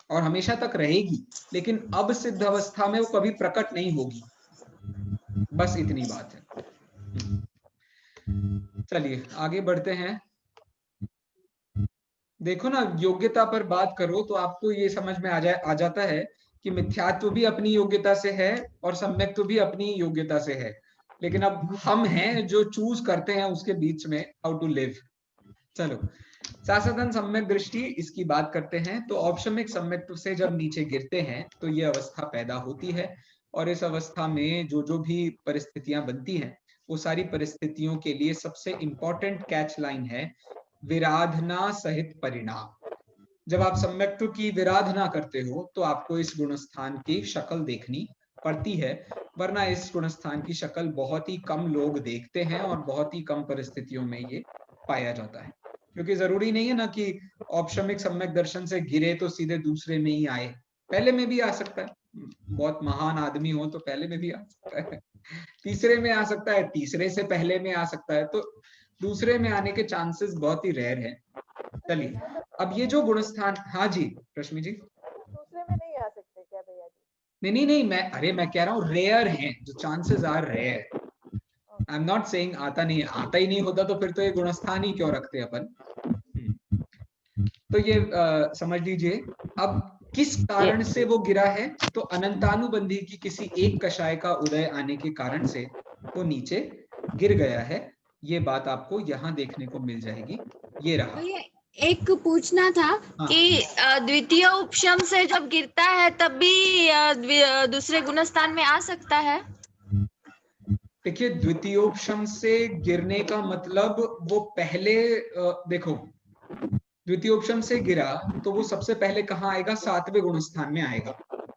और हमेशा तक रहेगी, लेकिन अब सिद्ध अवस्था में वो कभी प्रकट नहीं होगी। बस इतनी बात है। चलिए आगे बढ़ते हैं। देखो ना, योग्यता पर बात करो तो आपको ये समझ में आ जाता है कि मिथ्यात्व भी अपनी योग्यता से है और सम्यक्त्व भी अपनी योग्यता से है, लेकिन अब हम हैं जो चूज करते हैं उसके बीच में हाउ टू लिव। चलो, सासदन सम्यक दृष्टि, इसकी बात करते हैं। तो औपशमिक सम्यक्त्व से जब नीचे गिरते हैं तो ये अवस्था पैदा होती है, और इस अवस्था में जो भी परिस्थितियां बनती हैं वो सारी परिस्थितियों के लिए सबसे इंपॉर्टेंट कैच लाइन है विराधना सहित परिणाम। जब आप सम्यक्त्व की विराधना करते हो तो आपको इस गुणस्थान की शक्ल देखनी पड़ती है, वरना इस गुणस्थान की शक्ल बहुत ही कम लोग देखते हैं और बहुत ही कम परिस्थितियों में ये पाया जाता है। क्योंकि जरूरी नहीं है ना कि औपशमिक सम्यक दर्शन से गिरे तो सीधे दूसरे में ही आए, पहले में भी आ सकता है। बहुत महान आदमी हो तो पहले में भी आ सकता है, तीसरे में आ सकता है, तीसरे से पहले में आ सकता है, तो दूसरे में आने के चांसेस बहुत ही रेयर है। चलिए, अब ये जो गुणस्थान, हाँ जी रश्मि जी, दूसरे में नहीं आ सकते क्या भैया जी? नहीं, मैं कह रहा हूँ रेयर हैं, जो chances are rare. I am not saying आता नहीं, आता ही नहीं होता तो फिर तो ये गुणस्थान ही क्यों रखते अपन। तो ये समझ लीजिए। अब किस कारण से वो गिरा है, तो अनंतानुबंधी की किसी एक कषाय का उदय आने के कारण से वो नीचे गिर गया है। ये बात आपको यहाँ देखने को मिल जाएगी। ये रहा। एक पूछना था कि द्वितीय उपशम से जब गिरता है तब भी दूसरे गुणस्थान में आ सकता है? देखिए, द्वितीयोपशम से गिरने का मतलब वो पहले देखो, द्वितीयोपशम से गिरा तो वो सबसे पहले कहाँ आएगा, सातवें गुणस्थान में आएगा।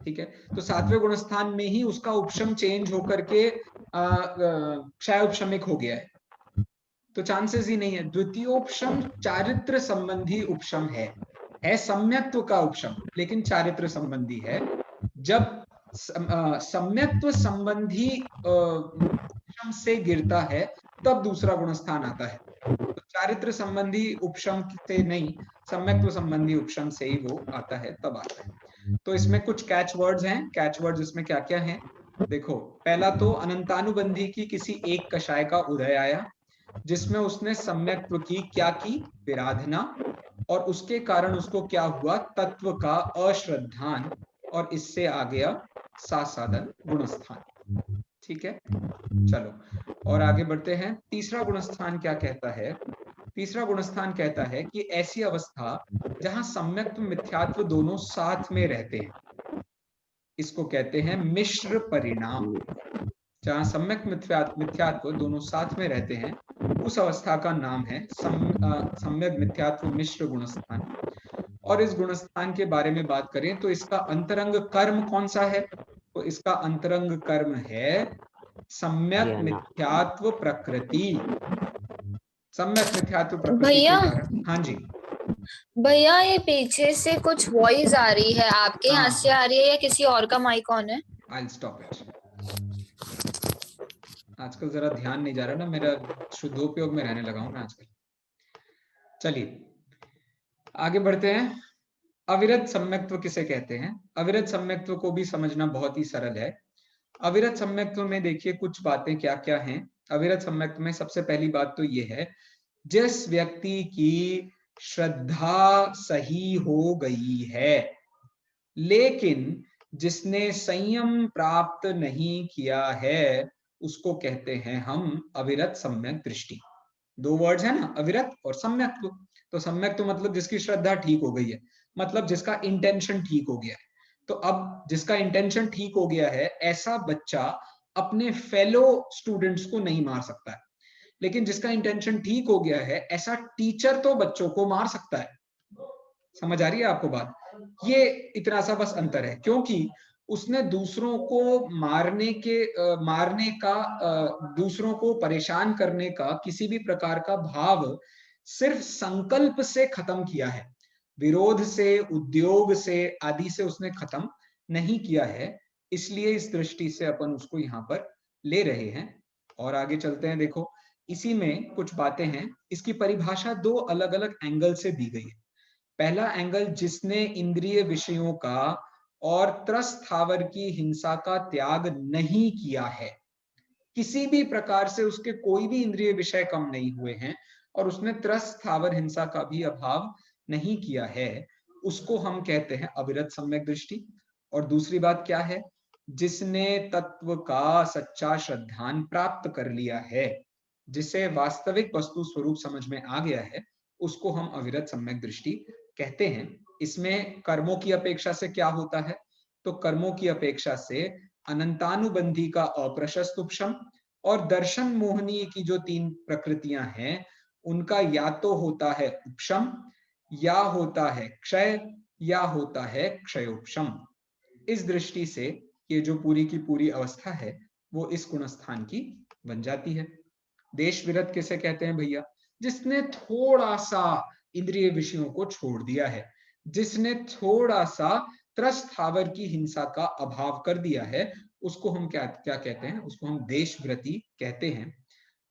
ठीक है, तो सातवें गुणस्थान में ही उसका उपशम चेंज होकर के क्षय उपशमिक हो गया है, तो चांसेस ही नहीं है। द्वितीयोपशम चारित्र संबंधी उपशम है सम्यक्त्व का उपशम, लेकिन चारित्र संबंधी है। जब सम्यक्त्व संबंधी उपशम से गिरता है तब दूसरा गुणस्थान आता है, तो चारित्र संबंधी उपशम से नहीं, सम्यक्त्व संबंधी उपशम से ही वो आता है, तब आता है। तो इसमें कुछ कैच वर्ड्स हैं। कैच वर्ड्स इसमें क्या क्या हैं देखो। पहला तो अनंतानुबंधी की किसी एक कषाय का उदय आया, जिसमें उसने सम्यक्त्व की क्या की, विराधना, और उसके कारण उसको क्या हुआ, तत्व का अश्रद्धान, और इससे आ गया सासादन गुणस्थान। ठीक है, चलो और आगे बढ़ते हैं। तीसरा गुणस्थान क्या कहता है? तीसरा गुणस्थान कहता है कि ऐसी अवस्था जहां सम्यक्त्व मिथ्यात्व दोनों साथ में रहते हैं, इसको कहते हैं मिश्र परिणाम। जहां सम्यक मिथ्यात्व दोनों साथ में रहते हैं, उस अवस्था का नाम है सम्यक मिथ्यात्व मिश्र गुणस्थान। और इस गुणस्थान के बारे में बात करें तो इसका अंतरंग कर्म कौन सा है, तो इसका अंतरंग कर्म है सम्यक मिथ्यात्व प्रकृति। सम्यक मिथ्यात्व प्रकृति के कारण। हाँ जी भैया, ये पीछे से कुछ वॉइस आ रही है, आपके यहाँ से आ रही है या किसी और का माइक ऑन है? I'll stop it. आजकल जरा ध्यान नहीं जा रहा ना मेरा, शुद्धोपयोग में रहने लगा हूं मैं आजकल। चलिए आगे बढ़ते हैं। अविरत सम्यक्त्व किसे कहते हैं? अविरत सम्यक्त्व को भी समझना बहुत ही सरल है। अविरत सम्यक्त्व में देखिए कुछ बातें क्या क्या हैं। अविरत सम्यक्त्व में सबसे पहली बात तो ये है, जिस व्यक्ति की श्रद्धा सही हो गई है लेकिन जिसने संयम प्राप्त नहीं किया है, उसको कहते हैं हम अविरत सम्यक दृष्टि। दो वर्ड्स है ना, अविरत और सम्यक्त्व। तो सम्यक्त्व मतलब जिसकी श्रद्धा ठीक हो गई है, मतलब जिसका इंटेंशन ठीक हो गया है। तो अब जिसका इंटेंशन ठीक हो गया है, ऐसा बच्चा अपने फेलो स्टूडेंट्स को नहीं मार सकता है, लेकिन जिसका इंटेंशन ठीक हो गया है, ऐसा टीचर तो बच्चों को मार सकता है। समझ आ रही है आपको बात? ये इतना सा बस अंतर है, क्योंकि उसने दूसरों को मारने का, दूसरों को परेशान करने का किसी भी प्रकार का भाव सिर्फ संकल्प से खत्म किया है, विरोध से, उद्योग से आदि से उसने खत्म नहीं किया है। इसलिए इस दृष्टि से अपन उसको यहाँ पर ले रहे हैं। और आगे चलते हैं। देखो इसी में कुछ बातें हैं, इसकी परिभाषा दो अलग अलग एंगल से दी गई है। पहला एंगल, जिसने इंद्रिय विषयों का और त्रस्थावर की हिंसा का त्याग नहीं किया है, किसी भी प्रकार से उसके कोई भी इंद्रिय विषय कम नहीं हुए हैं और उसने त्रस्थावर हिंसा का भी अभाव नहीं किया है, उसको हम कहते हैं अविरत सम्यक दृष्टि। और दूसरी बात क्या है? जिसने तत्व का सच्चा श्रद्धान प्राप्त कर लिया है, जिसे वास्तविक वस्तु स्वरूप समझ में आ गया है, उसको हम अविरत सम्यक दृष्टि कहते हैं। इसमें कर्मों की अपेक्षा से क्या होता है? तो कर्मों की अपेक्षा से अनंतानुबंधी का अप्रशस्त उपशम और दर्शन मोहनीय की जो तीन प्रकृतियां हैं, उनका या तो होता है उपशम या होता है क्षय या होता है क्षयोपशम। इस दृष्टि से ये जो पूरी की पूरी अवस्था है वो इस गुणस्थान की बन जाती है। देश विरत किसे कहते हैं भैया? जिसने थोड़ा सा इंद्रिय विषयों को छोड़ दिया है, जिसने थोड़ा सा त्रस्थावर की हिंसा का अभाव कर दिया है, उसको हम क्या क्या कहते हैं? उसको हम देशव्रती कहते हैं।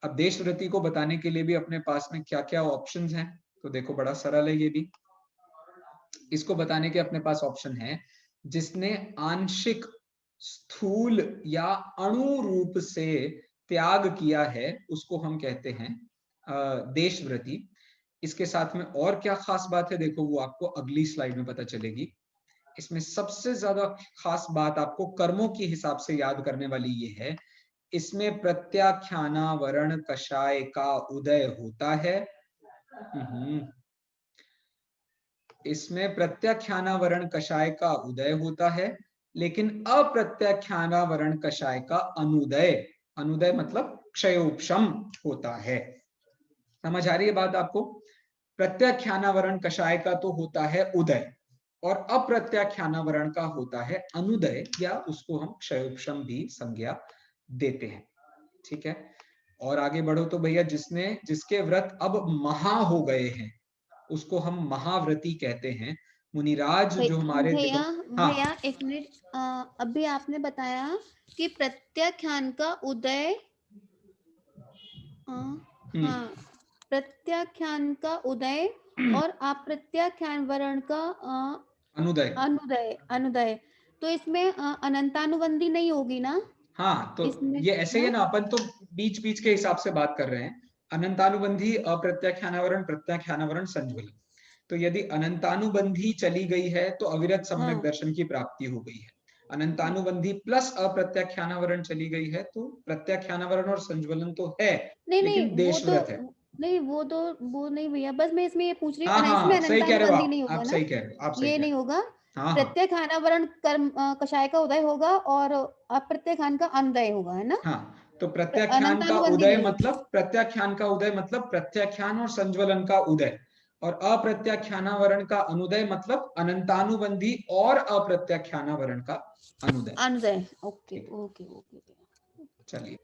अब देशव्रती को बताने के लिए भी अपने पास में क्या क्या ऑप्शंस हैं, तो देखो बड़ा सरल है ये भी। इसको बताने के अपने पास ऑप्शन है, जिसने आंशिक स्थूल या अणु रूप से त्याग किया है उसको हम कहते हैं देशव्रती। इसके साथ में और क्या खास बात है देखो, वो आपको अगली स्लाइड में पता चलेगी। इसमें सबसे ज्यादा खास बात आपको कर्मों के हिसाब से याद करने वाली ये है, इसमें प्रत्याख्यानावरण कषाय का उदय होता है। इसमें प्रत्याख्यानावरण कषाय का उदय होता है, लेकिन अप्रत्याख्यानावरण कषाय का अनुदय, अनुदय मतलब क्षयोपशम होता है। समझ आ रही है बात आपको? प्रत्याख्यानावरण कषाय का तो होता है उदय और अप्रत्याख्यानावरण का होता है अनुदय, या उसको हम क्षयोपशम भी संज्ञा देते हैं। ठीक है, और आगे बढ़ो तो भैया, जिसके व्रत अब महा हो गए हैं उसको हम महाव्रती कहते हैं। मुनिराज जो हमारे भैया एक मिनट, अभी आपने बताया कि प्रत्याख्यान का उदय, प्रत्याख्यान का उदय और अप्रत्याख्यान वर्ण का अनुदय। अनुदय अनुदय तो इसमें अनंतानुबंधी नहीं होगी ना? हाँ, तो ये ऐसे ही है ना, अपन तो बीच बीच के हिसाब से बात कर रहे हैं। अनंतानुबंधी, अप्रत्याख्यानावरण, प्रत्याख्यानावरण, संज्वलन। तो यदि अनंतानुबंधी चली गई है तो अविरत सम्यक दर्शन की प्राप्ति हो गई है। अनंतानुबंधी प्लस अप्रत्याख्यानावरण चली गई है तो प्रत्याख्यानावरण और संज्वलन तो है, लेकिन देशव्रत है। नहीं वो नहीं भैया, बस मैं इसमें ये पूछ रही हूँ, हाँ, इसमें अनंतानुबंधी नहीं होगा आप ना? सही कह रहे हो, आप सही ये नहीं होगा। हाँ, प्रत्याख्यानावरण कर्म कषाय का उदय होगा और अप्रत्याख्यान का अनुदय होगा, है ना? हाँ, तो प्रत्याख्यान का उदय मतलब, प्रत्याख्यान का उदय मतलब प्रत्याख्यान और संज्वलन का उदय, और अप्रत्याख्यानावरण का अनुदय मतलब अनंतानुबंधी और अप्रत्याख्यानावरण का अनुदय। अनुदय, ओके ओके ओके। चलिए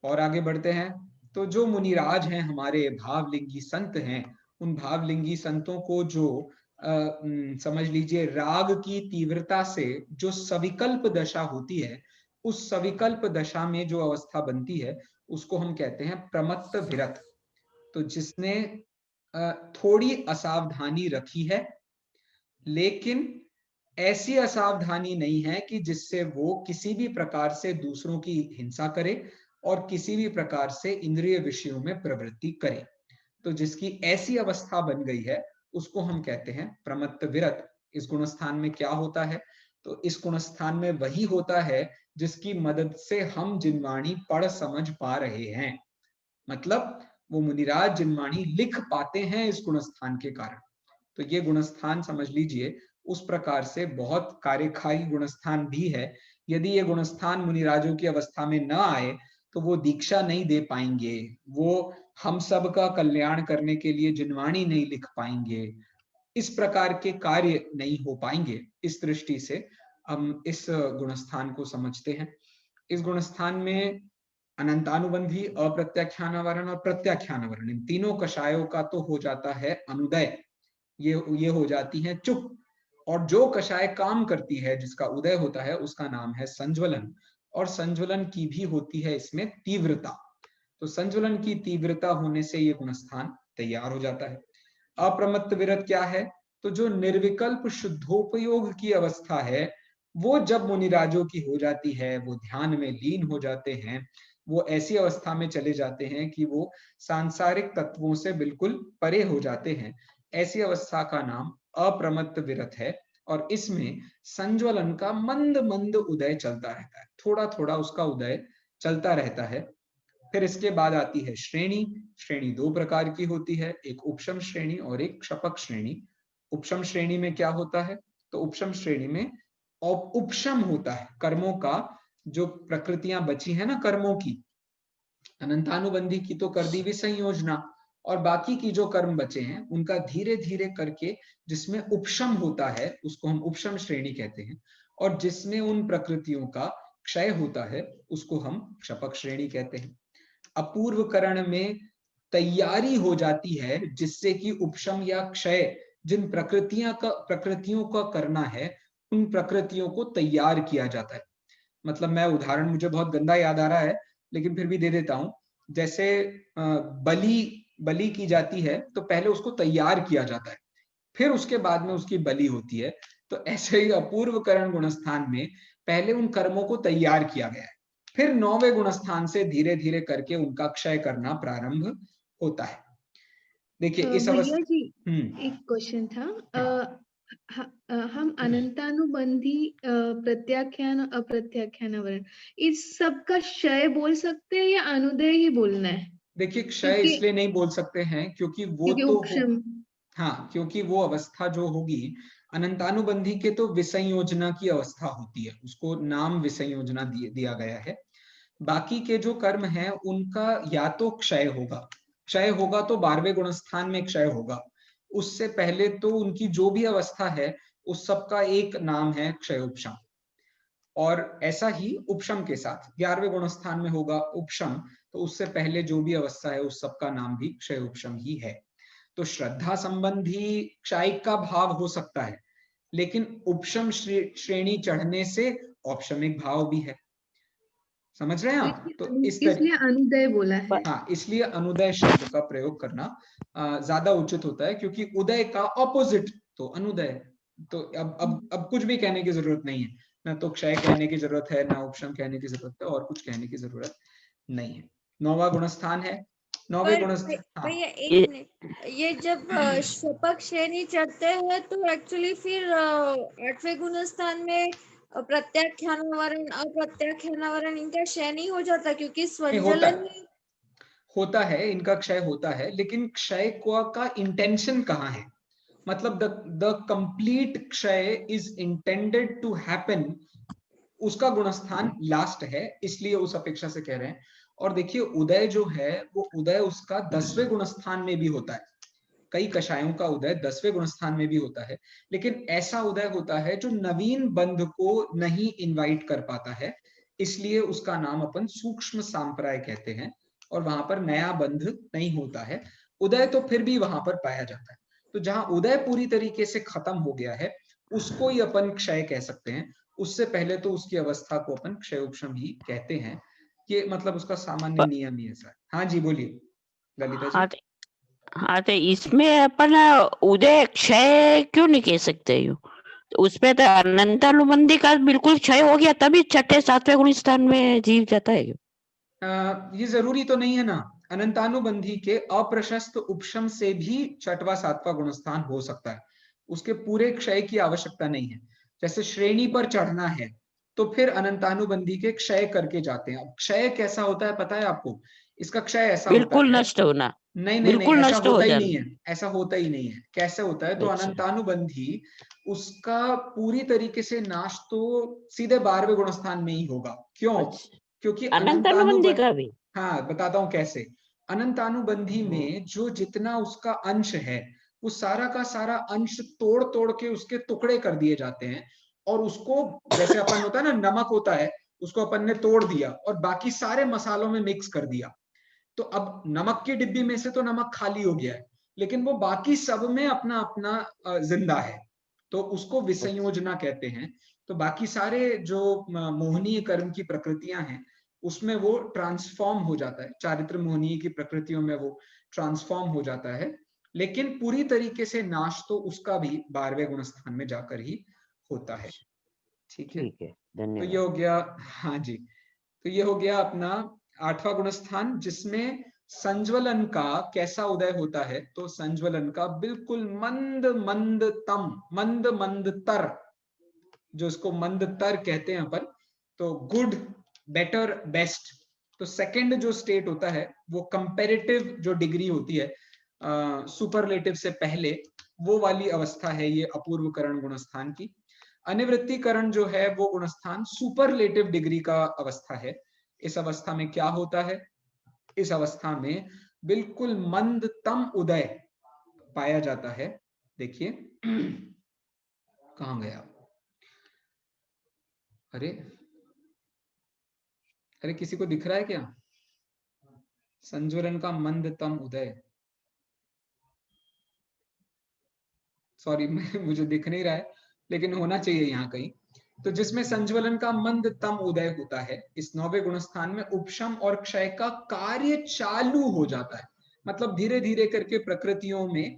और आगे बढ़ते हैं। तो जो मुनिराज हैं हमारे, भावलिंगी संत हैं, उन भावलिंगी संतों को जो समझ लीजिए राग की तीव्रता से जो सविकल्प दशा होती है, उस सविकल्प दशा में जो अवस्था बनती है उसको हम कहते हैं प्रमत्त विरत। तो जिसने थोड़ी असावधानी रखी है, लेकिन ऐसी असावधानी नहीं है कि जिससे वो किसी भी प्रकार से दूसरों की हिंसा करे और किसी भी प्रकार से इंद्रिय विषयों में प्रवृत्ति करे। तो जिसकी ऐसी अवस्था बन गई है उसको हम कहते हैं प्रमत्त विरत। इस गुणस्थान में क्या होता है? तो इस गुणस्थान में वही होता है जिसकी मदद से हम जिनवाणी पढ़ समझ पा रहे हैं, मतलब वो मुनिराज जिनवाणी लिख पाते हैं इस गुणस्थान के कारण। तो ये गुणस्थान समझ लीजिए उस प्रकार से बहुत कार्यखाई गुणस्थान भी है। यदि ये गुणस्थान मुनिराजों की अवस्था में न आए तो वो दीक्षा नहीं दे पाएंगे, वो हम सब का कल्याण करने के लिए जिनवाणी नहीं लिख पाएंगे, इस प्रकार के कार्य नहीं हो पाएंगे। इस दृष्टि से हम इस गुणस्थान को समझते हैं। इस गुणस्थान में अनंतानुबंधी, अप्रत्याख्यानावरण और प्रत्याख्यानावरण, इन तीनों कषायों का तो हो जाता है अनुदय, ये हो जाती है चुप, और जो कषाय काम करती है जिसका उदय होता है उसका नाम है संज्वलन, और संज्वलन की भी होती है इसमें तीव्रता। तो संज्वलन की तीव्रता होने से ये गुणस्थान तैयार हो जाता है। अप्रमत्त विरत क्या है? तो जो निर्विकल्प शुद्धोपयोग की अवस्था है वो जब मुनिराजों की हो जाती है, वो ध्यान में लीन हो जाते हैं, वो ऐसी अवस्था में चले जाते हैं कि वो सांसारिक तत्वों से बिल्कुल परे हो जाते हैं, ऐसी अवस्था का नाम अप्रमत्त विरत है। और इसमें संज्वलन का मंद मंद उदय चलता रहता है, थोड़ा थोड़ा उसका उदय चलता रहता है। फिर इसके बाद आती है श्रेणी। श्रेणी दो प्रकार की होती है, एक उपशम श्रेणी और एक क्षपक श्रेणी। उपशम श्रेणी में क्या होता है? तो उपशम श्रेणी में उपशम होता है कर्मों का, जो प्रकृतियां बची है ना कर्मों की, अनंतानुबंधी की तो कर दी विसंयोजना, और बाकी की जो कर्म बचे हैं उनका धीरे धीरे करके जिसमें उपशम होता है उसको हम उपशम श्रेणी कहते हैं, और जिसमें उन प्रकृतियों का क्षय होता है उसको हम क्षपक श्रेणी कहते हैं। अपूर्व करण में तैयारी हो जाती है जिससे कि उपशम या क्षय जिन प्रकृतियों का करना है उन प्रकृतियों को तैयार किया जाता है। मतलब मैं उदाहरण मुझे बहुत गंदा याद आ रहा है लेकिन फिर भी दे देता हूं। जैसे बलि की जाती है तो पहले उसको तैयार किया जाता है, फिर उसके बाद में उसकी बलि होती है। तो ऐसे ही अपूर्व करण गुणस्थान में पहले उन कर्मों को तैयार किया गया है, फिर 9वें गुणस्थान से धीरे धीरे करके उनका क्षय करना प्रारंभ होता है। देखिए इस भैया जी एक क्वेश्चन था। हम अनंतानुबंधी प्रत्याख्यान अप्रत्याख्यान वर्ण इस सब का क्षय बोल सकते हैं या अनुदय ही बोलना है? देखिए क्षय इसलिए नहीं बोल सकते हैं क्योंकि वो तो हाँ, क्योंकि वो अवस्था जो होगी अनंतानुबंधी के तो विसंयोजना की अवस्था होती है, उसको नाम विसंयोजना दिया गया है। बाकी के जो कर्म हैं उनका या तो क्षय होगा तो 12वें गुणस्थान में क्षय होगा। उससे पहले तो उनकी जो भी अवस्था है उस सब का एक नाम है क्षय उपशम, और ऐसा ही उपशम के साथ 11वें गुणस्थान में होगा उपशम, तो उससे पहले जो भी अवस्था है उस सब का नाम भी क्षय उपशम ही है। तो श्रद्धा संबंधी क्षयिक का भाव हो सकता है लेकिन उपशम श्रेणी चढ़ने से औपशमिक भाव भी है। समझ रहे हैं आप? तो इसलिए अनुदय बोला है। हाँ, इसलिए अनुदय शब्द का प्रयोग करना ज्यादा उचित होता है क्योंकि उदय का ऑपोजिट तो अनुदय। तो अब कुछ भी कहने की जरूरत नहीं है, ना तो क्षय कहने की जरूरत है, ना उपशम कहने की जरूरत है, और कुछ कहने की जरूरत नहीं है। 9वां गुणस्थान है। 9वें गुणस्थान ये जब शपक श्रेणी चढ़ते हैं तो एक्चुअली फिर 8वें गुणस्थान में प्रत्याख्यानावरण अप्रत्याख्यानावरण इनका क्षय नहीं हो जाता क्योंकि स्वजलन होता है, इनका क्षय होता है, लेकिन क्षय का इंटेंशन कहाँ है? मतलब द कंप्लीट क्षय इज इंटेंडेड टू हैपन, उसका गुणस्थान लास्ट है, इसलिए उस अपेक्षा से कह रहे हैं। और देखिए उदय जो है वो उदय उसका 10वें गुणस्थान में भी होता है। कई कषायों का उदय 10वें गुणस्थान में भी होता है, लेकिन ऐसा उदय होता है जो नवीन बंध को नहीं इनवाइट कर पाता है, इसलिए उसका नाम अपन सूक्ष्म सांप्राय कहते हैं, और वहां पर नया बंध नहीं होता है। उदय तो फिर भी वहां पर पाया जाता है। तो जहां उदय पूरी तरीके से खत्म हो गया है उसको ही अपन क्षय कह सकते हैं। उससे पहले तो उसकी अवस्था को अपन क्षय उपशम ही कहते हैं। ये मतलब उसका सामान्य नियम ही ऐसा है। हाँ जी बोलिए ललिता जी। हाँ तो इसमें अपन उदय क्षय क्यों नहीं कह सकते? यूं तो उसमें तो अनंतानुबंधी का बिल्कुल क्षय हो गया तभी 6ठे 7वें गुणस्थान में जीव जाता है। ये जरूरी तो नहीं है ना, अनंतानुबंधी के अप्रशस्त उपशम से भी 6वां 7वां गुणस्थान हो सकता है, उसके पूरे क्षय की आवश्यकता नहीं है। जैसे श्रेणी पर चढ़ना है तो फिर अनंतानुबंधी के क्षय करके जाते हैं। अब क्षय कैसा होता है पता है आपको? इसका क्षय ऐसा बिल्कुल होता है, नष्ट होना। नहीं नहीं नहीं, ऐसा होता ही नहीं है, ऐसा होता ही नहीं है। कैसे होता है? तो अनंतानुबंधी उसका पूरी तरीके से नाश तो सीधे 12वें गुणस्थान में ही होगा। क्यों? क्योंकि अनंतानुबंधी का भी, हाँ बताता हूँ कैसे। अनंतानुबंधी में जो जितना उसका अंश है वो सारा का सारा अंश तोड़ तोड़ के उसके टुकड़े कर दिए जाते हैं, और उसको जैसे अपन होता है ना, नमक होता है, उसको अपन ने तोड़ दिया और बाकी सारे मसालों में मिक्स कर दिया। तो अब नमक की डिब्बी में से तो नमक खाली हो गया है, लेकिन वो बाकी सब में अपना अपना जिंदा है, तो उसको विसंयोजना कहते हैं। तो बाकी सारे जो मोहनीय कर्म की प्रकृतियां हैं उसमें वो ट्रांसफॉर्म हो जाता है, चारित्र मोहनीय की प्रकृतियों में वो ट्रांसफॉर्म हो जाता है, लेकिन पूरी तरीके से नाश तो उसका भी 12वें गुणस्थान में जाकर ही होता है। ठीक है, तो ये हो गया। हाँ जी, तो ये हो गया अपना 8वां गुणस्थान, जिसमें संज्वलन का कैसा उदय होता है? तो संज्वलन का बिल्कुल मंद मंद तर, जो इसको मंद तर कहते हैं अपन, तो गुड बेटर बेस्ट। तो सेकंड जो स्टेट होता है वो कंपैरेटिव जो डिग्री होती है सुपरलेटिव से पहले, वो वाली अवस्था है ये अपूर्व करण गुणस्थान की। अनिवृत्तिकरण जो है वो गुणस्थान सुपरलेटिव डिग्री का अवस्था है। इस अवस्था में क्या होता है? इस अवस्था में बिल्कुल मंदतम उदय पाया जाता है। देखिए कहां गया? अरे अरे किसी को दिख रहा है क्या? संज्वलन का मंदतम उदय, सॉरी मुझे दिख नहीं रहा है, लेकिन होना चाहिए यहाँ कहीं। तो जिसमें संज्वलन का मंदतम उदय होता है, इस 9वें गुणस्थान में उपशम और क्षय का कार्य चालू हो जाता है। मतलब धीरे धीरे करके प्रकृतियों में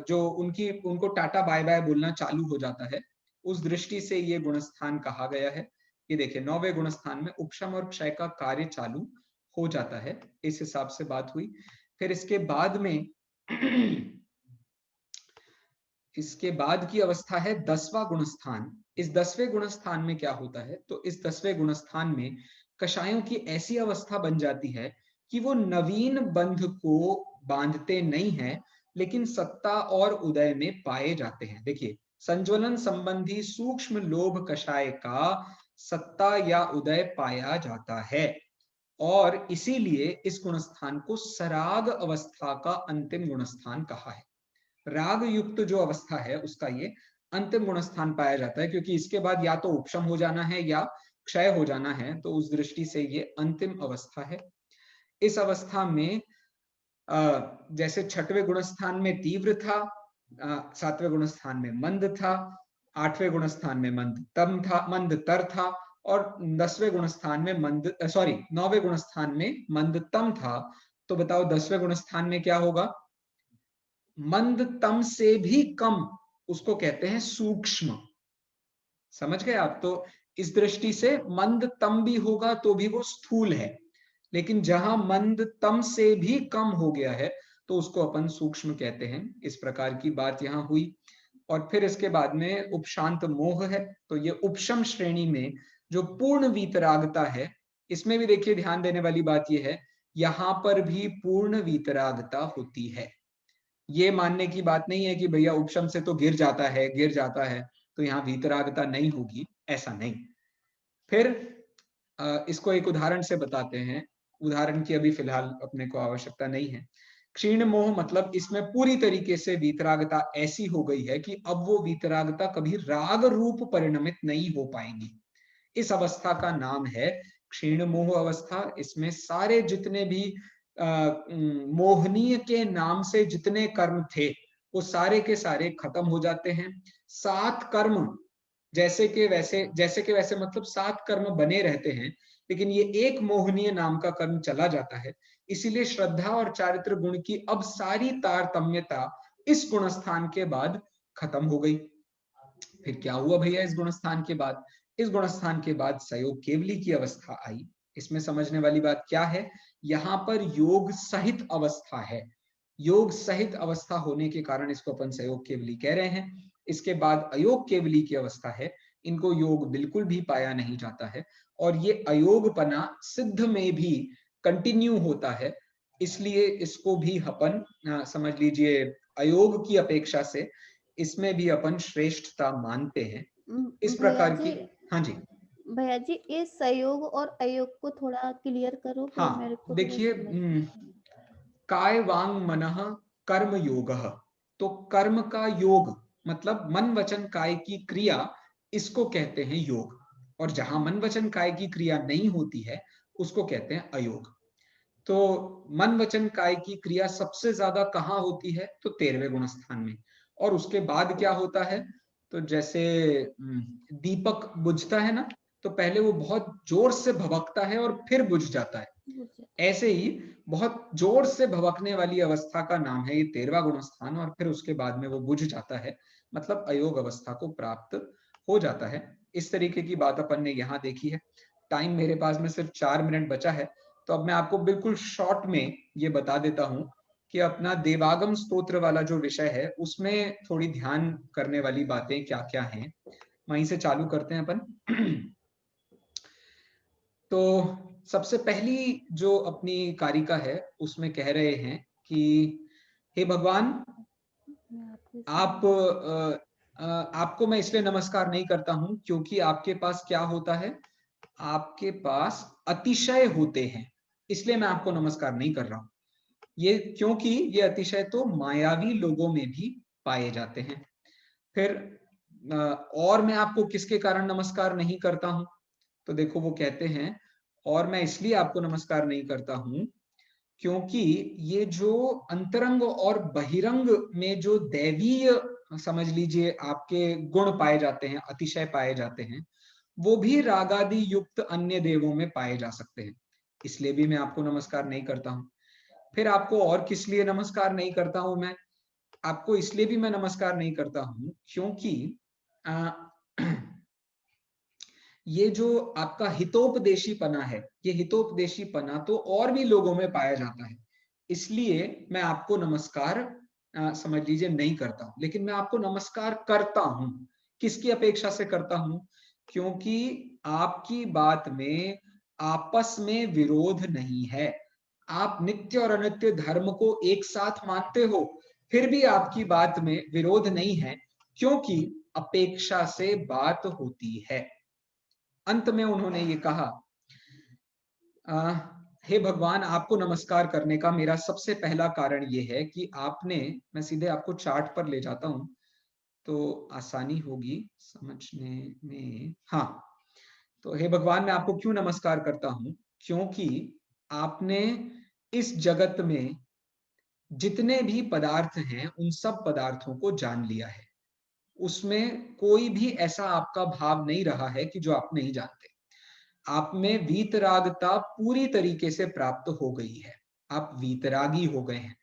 जो उनको टाटा बाय बाय बोलना चालू हो जाता है। उस दृष्टि से ये गुणस्थान कहा गया है। ये देखिए 9वें गुणस्थान में उपशम और क्षय का कार्य चालू हो जाता है, इस हिसाब से बात हुई। फिर इसके बाद में इसके बाद की अवस्था है 10वां गुणस्थान। इस 10वें गुणस्थान में क्या होता है? तो इस 10वें गुणस्थान में कषायों की ऐसी अवस्था बन जाती है कि वो नवीन बंध को बांधते नहीं है, लेकिन सत्ता और उदय में पाए जाते हैं। देखिए संज्वलन संबंधी सूक्ष्म लोभ कषाय का सत्ता या उदय पाया जाता है, और इसीलिए इस गुणस्थान को सराग अवस्था का अंतिम गुणस्थान कहा है। राग युक्त जो अवस्था है उसका ये अंतिम गुणस्थान पाया जाता है, क्योंकि इसके बाद या तो उपशम हो जाना है या क्षय हो जाना है, तो उस दृष्टि से ये अंतिम अवस्था है। इस अवस्था में जैसे 6वें गुणस्थान में तीव्र था, 7वें गुणस्थान में मंद था, 8वें गुणस्थान में मंदतर था, और 10वें गुणस्थान में 9वें गुणस्थान में मंदतम था। तो बताओ 10वें गुणस्थान में क्या होगा? मंदतम से भी कम, उसको कहते हैं सूक्ष्म। समझ गए आप? तो इस दृष्टि से मंदतम भी होगा तो भी वो स्थूल है, लेकिन जहां मंदतम से भी कम हो गया है तो उसको अपन सूक्ष्म कहते हैं। इस प्रकार की बात यहां हुई। और फिर इसके बाद में उपशांत मोह है। तो ये उपशम श्रेणी में जो पूर्ण वीतरागता है, इसमें भी देखिए ध्यान देने वाली बात यह है, यहां पर भी पूर्ण वीतरागता होती है। ये मानने की बात नहीं है कि भैया उपशम से तो गिर जाता है तो यहाँ वीतरागता नहीं होगी, ऐसा नहीं। फिर इसको एक उदाहरण से बताते हैं। उदाहरण की अभी फिलहाल अपने को आवश्यकता नहीं है। क्षीण मोह मतलब इसमें पूरी तरीके से वीतरागता ऐसी हो गई है कि अब वो वीतरागता कभी राग रूप परिणमित नहीं हो पाएंगी। इस अवस्था का नाम है क्षीण मोह अवस्था। इसमें सारे जितने भी मोहनीय के नाम से जितने कर्म थे वो सारे के सारे खत्म हो जाते हैं। 7 कर्म जैसे के वैसे मतलब 7 कर्म बने रहते हैं, लेकिन ये एक मोहनीय नाम का कर्म चला जाता है। इसीलिए श्रद्धा और चारित्र गुण की अब सारी तारतम्यता इस गुणस्थान के बाद खत्म हो गई। फिर क्या हुआ भैया इस गुणस्थान के बाद? इस गुणस्थान के बाद सयोग केवली की अवस्था आई। इसमें समझने वाली बात क्या है? यहाँ पर योग सहित अवस्था है। योग सहित अवस्था होने के कारण इसको अपन सयोग केवली कह रहे हैं। इसके बाद अयोग केवली की अवस्था है। इनको योग बिल्कुल भी पाया नहीं जाता है, और ये अयोगपना सिद्ध में भी कंटिन्यू होता है। इसलिए इसको भी अपन समझ लीजिए अयोग की अपेक्षा से इसमें भी अपन श्रेष्ठता मानते हैं। इस प्रकार की। हाँ जी भैया जी, ये सहयोग और अयोग को थोड़ा क्लियर करो। हाँ देखिए, काय वांग मनः कर्म योगः। तो कर्म का योग मतलब मन वचन काय की क्रिया, इसको कहते हैं योग। और जहां मन वचन काय की क्रिया नहीं होती है उसको कहते हैं अयोग। तो मन वचन काय की क्रिया सबसे ज्यादा कहाँ होती है? तो 13वें गुणस्थान में। और उसके बाद क्या होता है? तो जैसे दीपक बुझता है ना, तो पहले वो बहुत जोर से भभकता है और फिर बुझ जाता है। ऐसे ही बहुत जोर से भभकने वाली अवस्था का नाम है ये 13वां गुणस्थान, और फिर उसके बाद में वो बुझ जाता है, मतलब अयोग अवस्था को प्राप्त हो जाता है। इस तरीके की बात अपन ने यहाँ देखी है। टाइम मेरे पास में सिर्फ 4 मिनट बचा है, तो अब मैं आपको बिल्कुल शॉर्ट में ये बता देता हूं कि अपना देवागम स्तोत्र वाला जो विषय है उसमें थोड़ी ध्यान करने वाली बातें क्या क्या हैं, वहीं से चालू करते हैं अपन। तो सबसे पहली जो अपनी कारिका है उसमें कह रहे हैं कि हे भगवान, आपको मैं इसलिए नमस्कार नहीं करता हूं क्योंकि आपके पास क्या होता है? आपके पास अतिशय होते हैं, इसलिए मैं आपको नमस्कार नहीं कर रहा हूं। ये क्योंकि ये अतिशय तो मायावी लोगों में भी पाए जाते हैं। फिर और मैं आपको किसके कारण नमस्कार नहीं करता हूं, तो देखो वो कहते हैं और मैं इसलिए आपको नमस्कार नहीं करता हूं क्योंकि ये जो अंतरंग और बहिरंग में जो दैवीय समझ लीजिए आपके गुण पाए जाते हैं, अतिशय पाए जाते हैं, वो भी रागादि युक्त अन्य देवों में पाए जा सकते हैं, इसलिए भी मैं आपको नमस्कार नहीं करता हूं। फिर आपको और किस लिए नमस्कार नहीं करता हूं मैं, आपको इसलिए भी मैं नमस्कार नहीं करता हूं क्योंकि ये जो आपका हितोपदेशीपना है, ये हितोपदेशीपना तो और भी लोगों में पाया जाता है, इसलिए मैं आपको नमस्कार समझ लीजिए नहीं करता हूं। लेकिन मैं आपको नमस्कार करता हूं, किसकी अपेक्षा से करता हूं, क्योंकि आपकी बात में आपस में विरोध नहीं है, आप नित्य और अनित्य धर्म को एक साथ मानते हो, फिर भी आपकी बात में विरोध नहीं है क्योंकि अपेक्षा से बात होती है। अंत में उन्होंने ये कहा, हे भगवान, आपको नमस्कार करने का मेरा सबसे पहला कारण ये है कि आपने, मैं सीधे आपको चार्ट पर ले जाता हूं तो आसानी होगी समझने में। हाँ, तो हे भगवान, मैं आपको क्यों नमस्कार करता हूं, क्योंकि आपने इस जगत में जितने भी पदार्थ हैं उन सब पदार्थों को जान लिया है, उसमें कोई भी ऐसा आपका भाव नहीं रहा है कि जो आप नहीं जानते। आप में वीतरागता पूरी तरीके से प्राप्त हो गई है, आप वीतरागी हो गए हैं।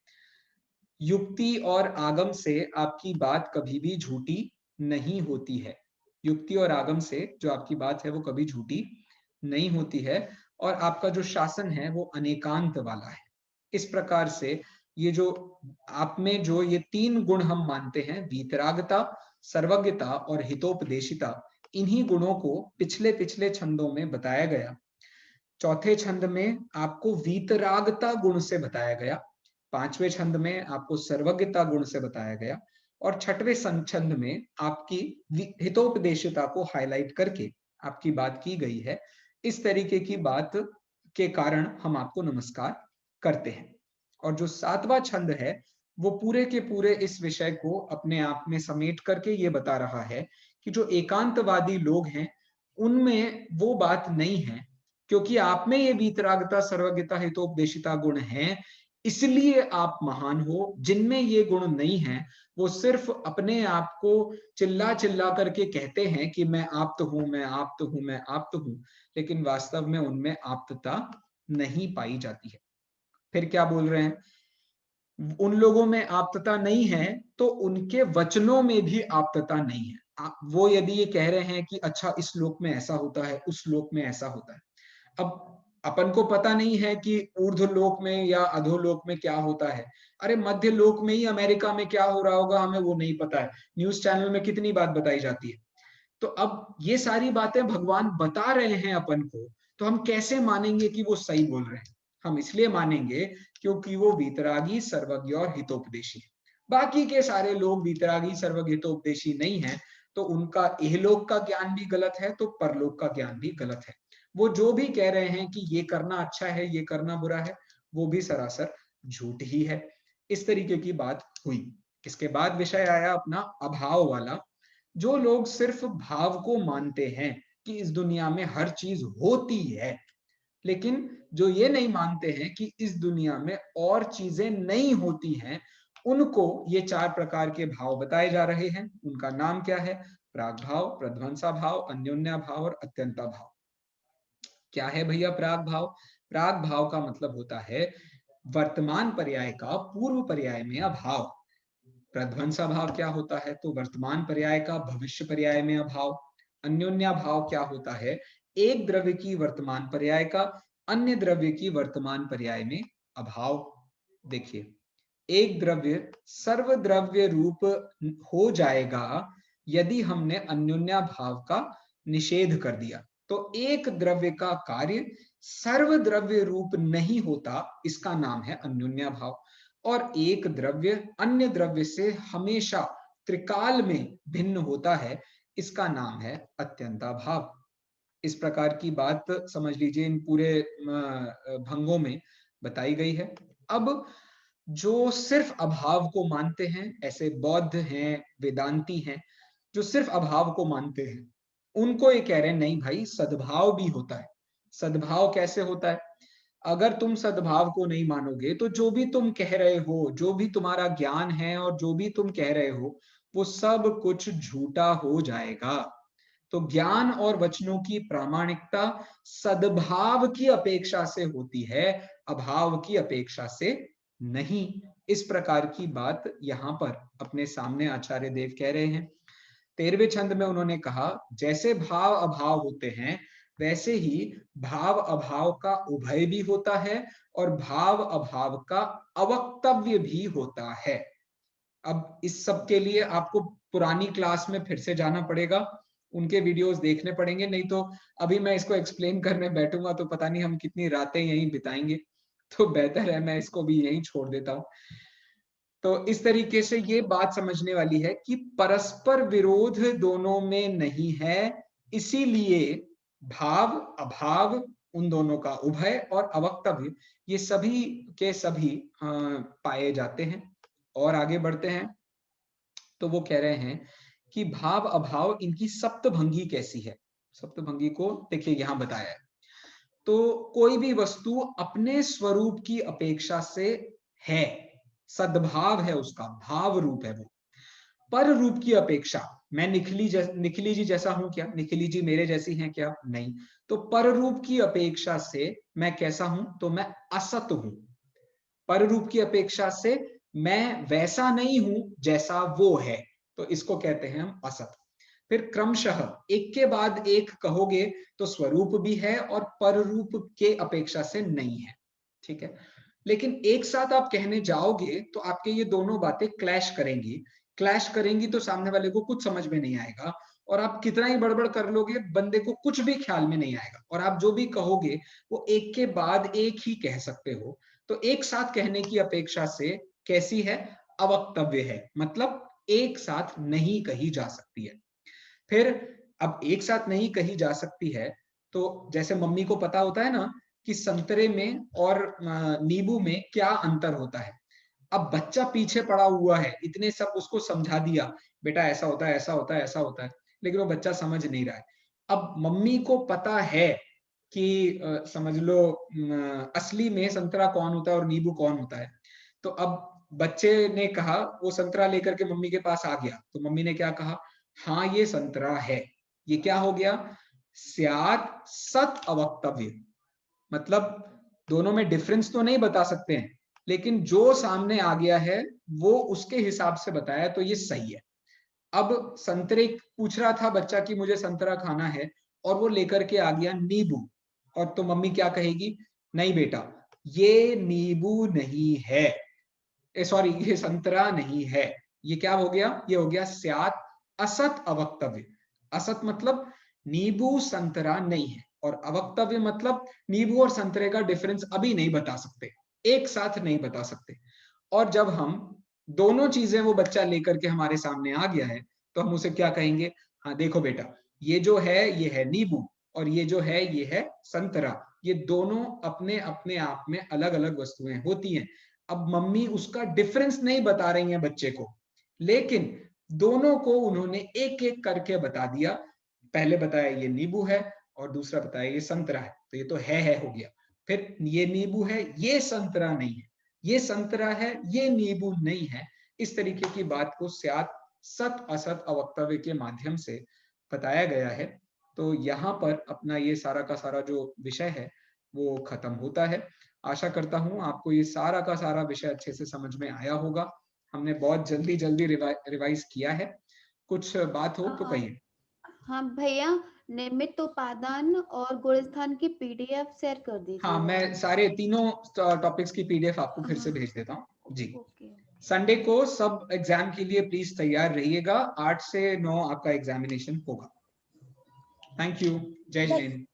युक्ति और आगम से आपकी बात कभी भी झूठी नहीं होती है, युक्ति और आगम से जो आपकी बात है वो कभी झूठी नहीं होती है, और आपका जो शासन है वो अनेकांत वाला है। इस प्रकार से ये जो आप में जो ये तीन गुण हम मानते हैं, वीतरागता, सर्वज्ञता और हितोपदेशिता, इन्हीं गुणों को पिछले छंदों में बताया गया। चौथे छंद में आपको वीतरागता गुण से बताया गया, पांचवें छंद में आपको सर्वज्ञता गुण से बताया गया, और छठवें छंद में आपकी हितोपदेशिता को हाईलाइट करके आपकी बात की गई है। इस तरीके की बात के कारण हम आपको नमस्कार करते हैं। और जो सातवां छंद है वो पूरे के पूरे इस विषय को अपने आप में समेट करके ये बता रहा है कि जो एकांतवादी लोग हैं उनमें वो बात नहीं है, क्योंकि आप में ये वीतरागता, सर्वज्ञता, हितोपदेशिता गुण हैं, इसलिए आप महान हो। जिनमें ये गुण नहीं है वो सिर्फ अपने आप को चिल्ला चिल्ला करके कहते हैं कि मैं आप्त हूं, मैं आप्त हूं, मैं आप्त हूं, लेकिन वास्तव में उनमें आप्तता नहीं पाई जाती है। फिर क्या बोल रहे हैं, उन लोगों में आप्तता नहीं है तो उनके वचनों में भी आप्तता नहीं है। वो यदि ये कह रहे हैं कि अच्छा इस श्लोक में ऐसा होता है, उस श्लोक में ऐसा होता है, अब अपन को पता नहीं है कि ऊर्ध्व लोक में या अधोलोक में क्या होता है, अरे मध्य लोक में ही अमेरिका में क्या हो रहा होगा हमें वो नहीं पता है, न्यूज चैनल में कितनी बात बताई जाती है। तो अब ये सारी बातें भगवान बता रहे हैं अपन को, तो हम कैसे मानेंगे कि वो सही बोल रहे हैं? हम इसलिए मानेंगे क्योंकि वो वीतरागी, सर्वज्ञ और हितोपदेशी है। बाकी के सारे लोग वीतरागी, सर्वज्ञ, हितोपदेशी नहीं है, तो उनका इहलोक का ज्ञान भी गलत है तो परलोक का ज्ञान भी गलत है। वो जो भी कह रहे हैं कि ये करना अच्छा है, ये करना बुरा है, वो भी सरासर झूठ ही है। इस तरीके की बात हुई। इसके बाद विषय आया अपना अभाव वाला। जो लोग सिर्फ भाव को मानते हैं कि इस दुनिया में हर चीज होती है, लेकिन जो ये नहीं मानते हैं कि इस दुनिया में और चीजें नहीं होती हैं, उनको ये चार प्रकार के भाव बताए जा रहे हैं। उनका नाम क्या है? प्राग भाव, प्रध्वंसा भाव, अन्योन्या भाव और अत्यंता भाव। क्या है भैया प्राग भाव? प्राग भाव का मतलब होता है वर्तमान पर्याय का पूर्व पर्याय में अभाव। प्रध्वंसा भाव क्या होता है? तो वर्तमान पर्याय का भविष्य पर्याय में अभाव। अन्योन्या भाव क्या होता है? एक द्रव्य की वर्तमान पर्याय का अन्य द्रव्य की वर्तमान पर्याय में अभाव। देखिए, एक द्रव्य सर्वद्रव्य रूप हो जाएगा यदि हमने अन्योन्या भाव का निषेध कर दिया। तो एक द्रव्य का कार्य सर्वद्रव्य रूप नहीं होता, इसका नाम है अन्योन्या भाव। और एक द्रव्य अन्य द्रव्य से हमेशा त्रिकाल में भिन्न होता है, इसका नाम है अत्यंता भाव। इस प्रकार की बात समझ लीजिए इन पूरे भंगों में बताई गई है। अब जो सिर्फ अभाव को मानते हैं, ऐसे बौद्ध हैं, वेदांती हैं जो सिर्फ अभाव को मानते हैं, उनको ये कह रहे हैं नहीं भाई, सद्भाव भी होता है। सद्भाव कैसे होता है? अगर तुम सद्भाव को नहीं मानोगे तो जो भी तुम कह रहे हो, जो भी तुम्हारा ज्ञान है और जो भी तुम कह रहे हो, वो सब कुछ झूठा हो जाएगा। तो ज्ञान और वचनों की प्रामाणिकता सद्भाव की अपेक्षा से होती है, अभाव की अपेक्षा से नहीं। इस प्रकार की बात यहाँ पर अपने सामने आचार्य देव कह रहे हैं। 13वें छंद में उन्होंने कहा, जैसे भाव अभाव होते हैं वैसे ही भाव अभाव का उभय भी होता है और भाव अभाव का अवक्तव्य भी होता है। अब इस सब के लिए आपको पुरानी क्लास में फिर से जाना पड़ेगा, उनके वीडियोस देखने पड़ेंगे, नहीं तो अभी मैं इसको एक्सप्लेन करने बैठूंगा तो पता नहीं हम कितनी रातें यहीं बिताएंगे। तो बेहतर है मैं इसको भी यहीं छोड़ देता हूं। तो इस तरीके से ये बात समझने वाली है कि परस्पर विरोध दोनों में नहीं है, इसीलिए भाव अभाव उन दोनों का उभय और अवक्तव्य ये सभी के सभी पाए जाते हैं। और आगे बढ़ते हैं तो वो कह रहे हैं कि भाव अभाव इनकी सप्तभंगी कैसी है। सप्तभंगी को देखिए यहां बताया है। तो कोई भी वस्तु अपने स्वरूप की अपेक्षा से है, सद्भाव है उसका, भाव रूप है वो। पर रूप की अपेक्षा, मैं निखिली जी जैसा हूं क्या? निखिली जी मेरे जैसी हैं क्या? नहीं। तो पर रूप की अपेक्षा से मैं कैसा हूं? तो मैं असत हूं। पर रूप की अपेक्षा से मैं वैसा नहीं हूं जैसा वो है, तो इसको कहते हैं हम असत। फिर क्रमशः एक के बाद एक कहोगे तो स्वरूप भी है और पर रूप के अपेक्षा से नहीं है, ठीक है। लेकिन एक साथ आप कहने जाओगे तो आपके ये दोनों बातें क्लैश करेंगी तो सामने वाले को कुछ समझ में नहीं आएगा, और आप कितना ही बड़बड़ कर लोगे बंदे को कुछ भी ख्याल में नहीं आएगा, और आप जो भी कहोगे वो एक के बाद एक ही कह सकते हो। तो एक साथ कहने की अपेक्षा से कैसी है? अवक्तव्य है, मतलब एक साथ नहीं कही जा सकती है। फिर अब एक साथ नहीं कही जा सकती है तो जैसे मम्मी को पता होता है ना कि संतरे में और नींबू में क्या अंतर होता है। अब बच्चा पीछे पड़ा हुआ है, इतने सब उसको समझा दिया, बेटा ऐसा होता है, ऐसा होता है, ऐसा होता है, लेकिन वो बच्चा समझ नहीं रहा है। अब मम्मी को पता है कि समझ लो असली में संतरा कौन होता है और नींबू कौन होता है। तो अब बच्चे ने कहा, वो संतरा लेकर के मम्मी के पास आ गया, तो मम्मी ने क्या कहा? हाँ ये संतरा है। ये क्या हो गया? स्यात् सत अवक्तव्य, मतलब दोनों में डिफरेंस तो नहीं बता सकते हैं, लेकिन जो सामने आ गया है वो उसके हिसाब से बताया तो ये सही है। अब संतरे पूछ रहा था बच्चा कि मुझे संतरा खाना है, और वो लेकर के आ गया नींबू, और तो मम्मी क्या कहेगी? नहीं बेटा ये नींबू नहीं है, सॉरी ये संतरा नहीं है। ये क्या हो गया? ये हो गया स्यात् असत अवक्तव्य। असत मतलब नींबू संतरा नहीं है, और अवक्तव्य मतलब नींबू और संतरे का डिफरेंस अभी नहीं बता सकते, एक साथ नहीं बता सकते। और जब हम दोनों चीजें वो बच्चा लेकर के हमारे सामने आ गया है तो हम उसे क्या कहेंगे? हाँ देखो बेटा ये जो है ये है नींबू, और ये जो है ये है संतरा। ये दोनों अपने अपने आप में अलग अलग वस्तुएं होती हैं। अब मम्मी उसका डिफरेंस नहीं बता रही हैं बच्चे को, लेकिन दोनों को उन्होंने एक एक करके बता दिया। पहले बताया ये नींबू है और दूसरा बताया ये संतरा है, तो ये तो है हो गया। फिर ये नींबू है, ये संतरा नहीं है, ये संतरा है, ये नींबू नहीं है। इस तरीके की बात को स्यात् सत असत अवक्तव्य के माध्यम से बताया गया है। तो यहाँ पर अपना ये सारा का सारा जो विषय है वो खत्म होता है। आशा करता हूँ आपको ये सारा का सारा विषय अच्छे से समझ में आया होगा। हमने बहुत जल्दी रिवाइज किया है। कुछ बात हो तो कहिए। हाँ भैया, निमित्त उपादान और गुणस्थान की पीडीएफ शेयर कर दीजिए। हाँ मैं सारे तीनों टॉपिक्स की पीडीएफ आपको फिर से भेज देता हूँ जी। ओके। संडे को सब एग्जाम के लिए प्लीज तैयार रहिएगा। 8 से 9 आपका एग्जामिनेशन होगा। Thank you. जय जैन।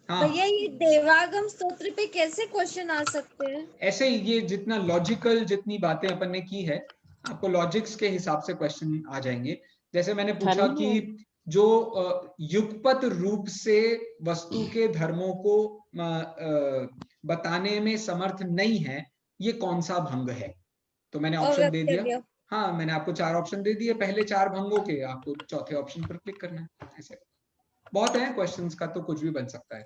हाँ भैया ये देवागम स्तोत्र पे कैसे क्वेश्चन आ सकते हैं? ऐसे ही ये जितना लॉजिकल जितनी बातें अपन ने की है, आपको लॉजिक्स के हिसाब से क्वेश्चन आ जाएंगे। जैसे मैंने पूछा कि जो युगपत रूप से वस्तु के धर्मों को बताने में समर्थ नहीं है, ये कौन सा भंग है? तो मैंने ऑप्शन दे दिया। हाँ, मैंने आपको 4 ऑप्शन दे दिए पहले 4 भंगों के, आपको चौथे ऑप्शन पर क्लिक करना है। ऐसे बहुत है क्वेश्चंस का, तो कुछ भी बन सकता है।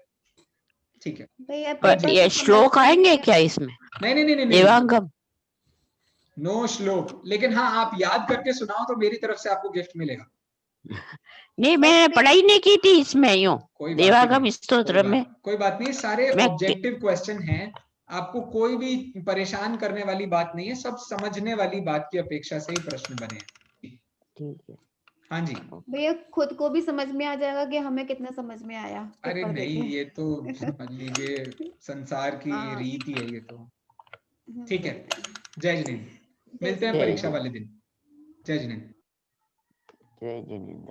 ठीक है भैया पर पेपर ये से समझ श्लोक में आएंगे नहीं क्या इसमें? नहीं नहीं नहीं नहीं, देवांगम नो श्लोक, लेकिन हाँ आप याद करके सुनाओ तो मेरी तरफ से आपको गिफ्ट मिलेगा। नहीं, मैंने पढ़ाई नहीं की थी इसमें यूं कोई बात देवागम नहीं, स्तोत्र में। कोई बात नहीं, सारे मैं ऑब्जेक्टिव क्वेश्चन हैं, आपको कोई भी परेशान करने वाली बात नहीं है, सब समझने वाली बात की अपेक्षा से ही प्रश्न बने हैं। ठीक है। हाँ जी। भैया खुद को भी समझ में आ जाएगा कि हमें कितना समझ में आया। अरे पेपर नहीं, देके। ये तो समझ लीजिए संसार की हाँ। रीत ही है ये तो। ठीक है, जय जिनेंद्र, मिलते हैं जय परीक्षा जिनेंद्र। वाले दिन। जय जिनेंद्र। जय जिनेंद्र।